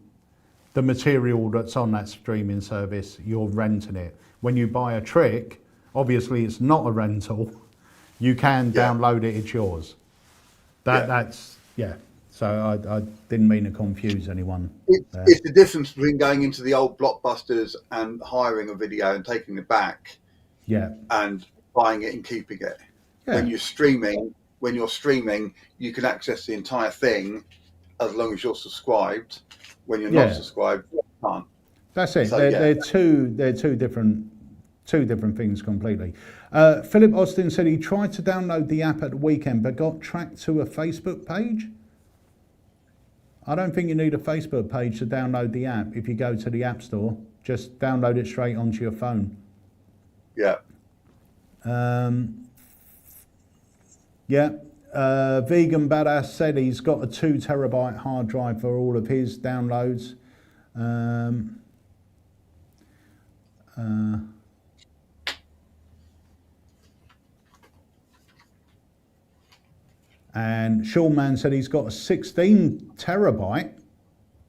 the material that's on that streaming service, you're renting it. When you buy a trick, obviously it's not a rental. You can download it, it's yours. That's. So I didn't mean to confuse anyone. It's the difference between going into the old Blockbusters and hiring a video and taking it back, and buying it and keeping it. When you're streaming, you can access the entire thing as long as you're subscribed. When you're not subscribed, you can't. That's it. So, they're two different things completely. Philip Austin said he tried to download the app at the weekend but got tracked to a Facebook page. I don't think you need a Facebook page to download the app. If you go to the App Store, just download it straight onto your phone. Vegan Badass said he's got a 2 terabyte hard drive for all of his downloads. And Shulman said he's got a 16 terabyte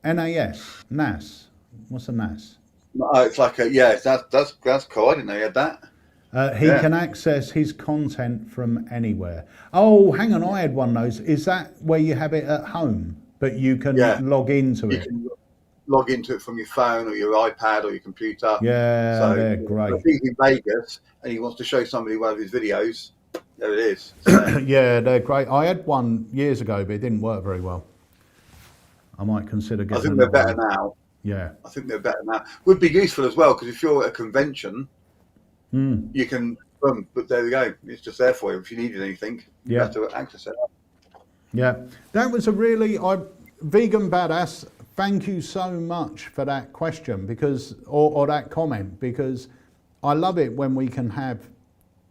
NAS. What's a NAS? It's like that's cool. I didn't know you had that. He can access his content from anywhere. Oh, hang on, I had one of those. Is that where you have it at home, but you can log into it? Can log into it from your phone or your iPad or your computer. Yeah, so they're great. If he's in Vegas and he wants to show somebody one of his videos, there it is. So. Yeah, they're great. I had one years ago, but it didn't work very well. I might consider getting. I think they're better now. Yeah, I think they're better now. Would be useful as well because if you're at a convention. You can, but there we go. It's just there for you. If you needed anything, you have to access it. Yeah, that was a really Vegan Badass. Thank you so much for that question or that comment, because I love it when we can have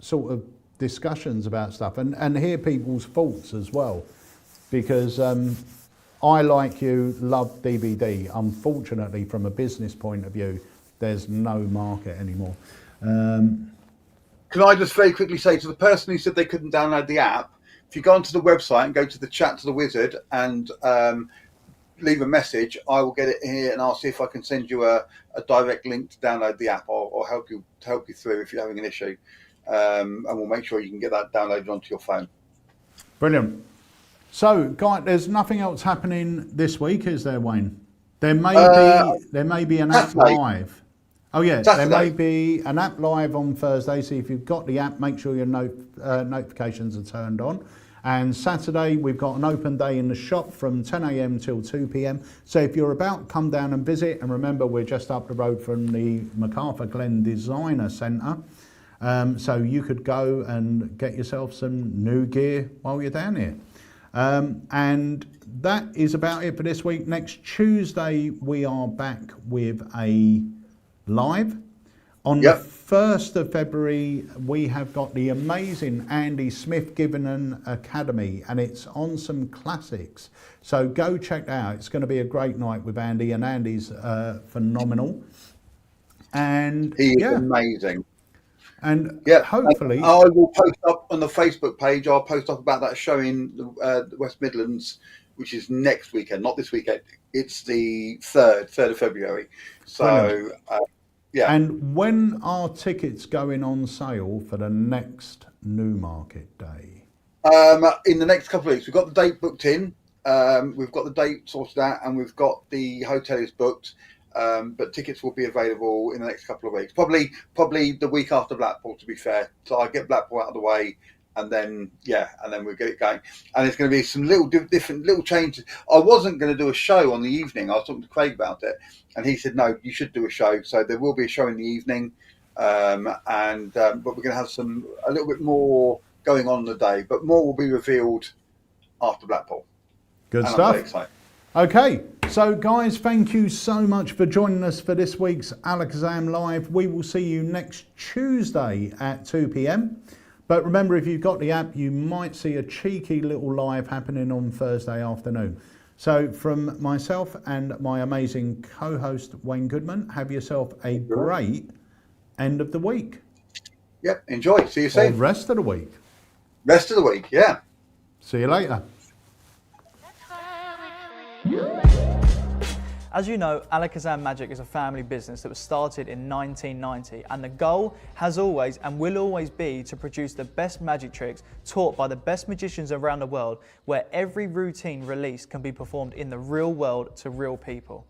sort of discussions about stuff and hear people's thoughts as well, because I, like you, love DVD. Unfortunately, from a business point of view, there's no market anymore. Can I just very quickly say to the person who said they couldn't download the app, if you go onto the website and go to the chat to the wizard and leave a message, I will get it here and I'll see if I can send you a direct link to download the app or help you through if you're having an issue. And we'll make sure you can get that downloaded onto your phone. Brilliant. So, Guy, there's nothing else happening this week, is there, Wayne? There may be an app Saturday. live. Oh yeah, Saturday. there may be an app live on Thursday. So if you've got the app, make sure your notifications are turned on. And Saturday, we've got an open day in the shop from 10 a.m. till 2 p.m. So if you're about, come down and visit. And remember, we're just up the road from the MacArthur Glen Designer Centre. So you could go and get yourself some new gear while you're down here. And that is about it for this week. Next Tuesday, we are back with a live. On the 1st of February, we have got the amazing Andy Smith giving an academy, and it's on some classics. So go check that out. It's going to be a great night with Andy, and Andy's phenomenal. And he is amazing. And hopefully, I will post up on the Facebook page. I'll post up about that show in the West Midlands, which is next weekend, not this weekend. It's the 3rd of February. So, yeah. And when are tickets going on sale for the next Newmarket Day? In the next couple of weeks, we've got the date booked in. We've got the date sorted out, and we've got the hotel is booked. But tickets will be available in the next couple of weeks. Probably the week after Blackpool, to be fair. So I get Blackpool out of the way, and then we'll get it going. And it's going to be some different little changes. I wasn't going to do a show on the evening. I was talking to Craig about it, and he said, no, you should do a show. So there will be a show in the evening, but we're going to have a little bit more going on the day. But more will be revealed after Blackpool. Good and stuff. I'm very excited. Okay, so guys, thank you so much for joining us for this week's Alakazam Live. We will see you next Tuesday at 2 p.m. But remember, if you've got the app, you might see a cheeky little live happening on Thursday afternoon. So from myself and my amazing co-host, Wayne Goodman, have yourself a great end of the week. Yep, enjoy. See you soon. Or rest of the week. Rest of the week, yeah. See you later. As you know, Alakazam Magic is a family business that was started in 1990, and the goal has always and will always be to produce the best magic tricks taught by the best magicians around the world, where every routine released can be performed in the real world to real people.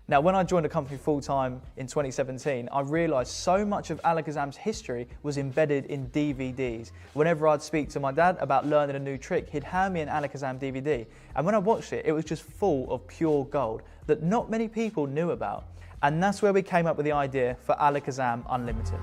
Now, when I joined the company full-time in 2017, I realised so much of Alakazam's history was embedded in DVDs. Whenever I'd speak to my dad about learning a new trick, he'd hand me an Alakazam DVD. And when I watched it, it was just full of pure gold that not many people knew about. And that's where we came up with the idea for Alakazam Unlimited.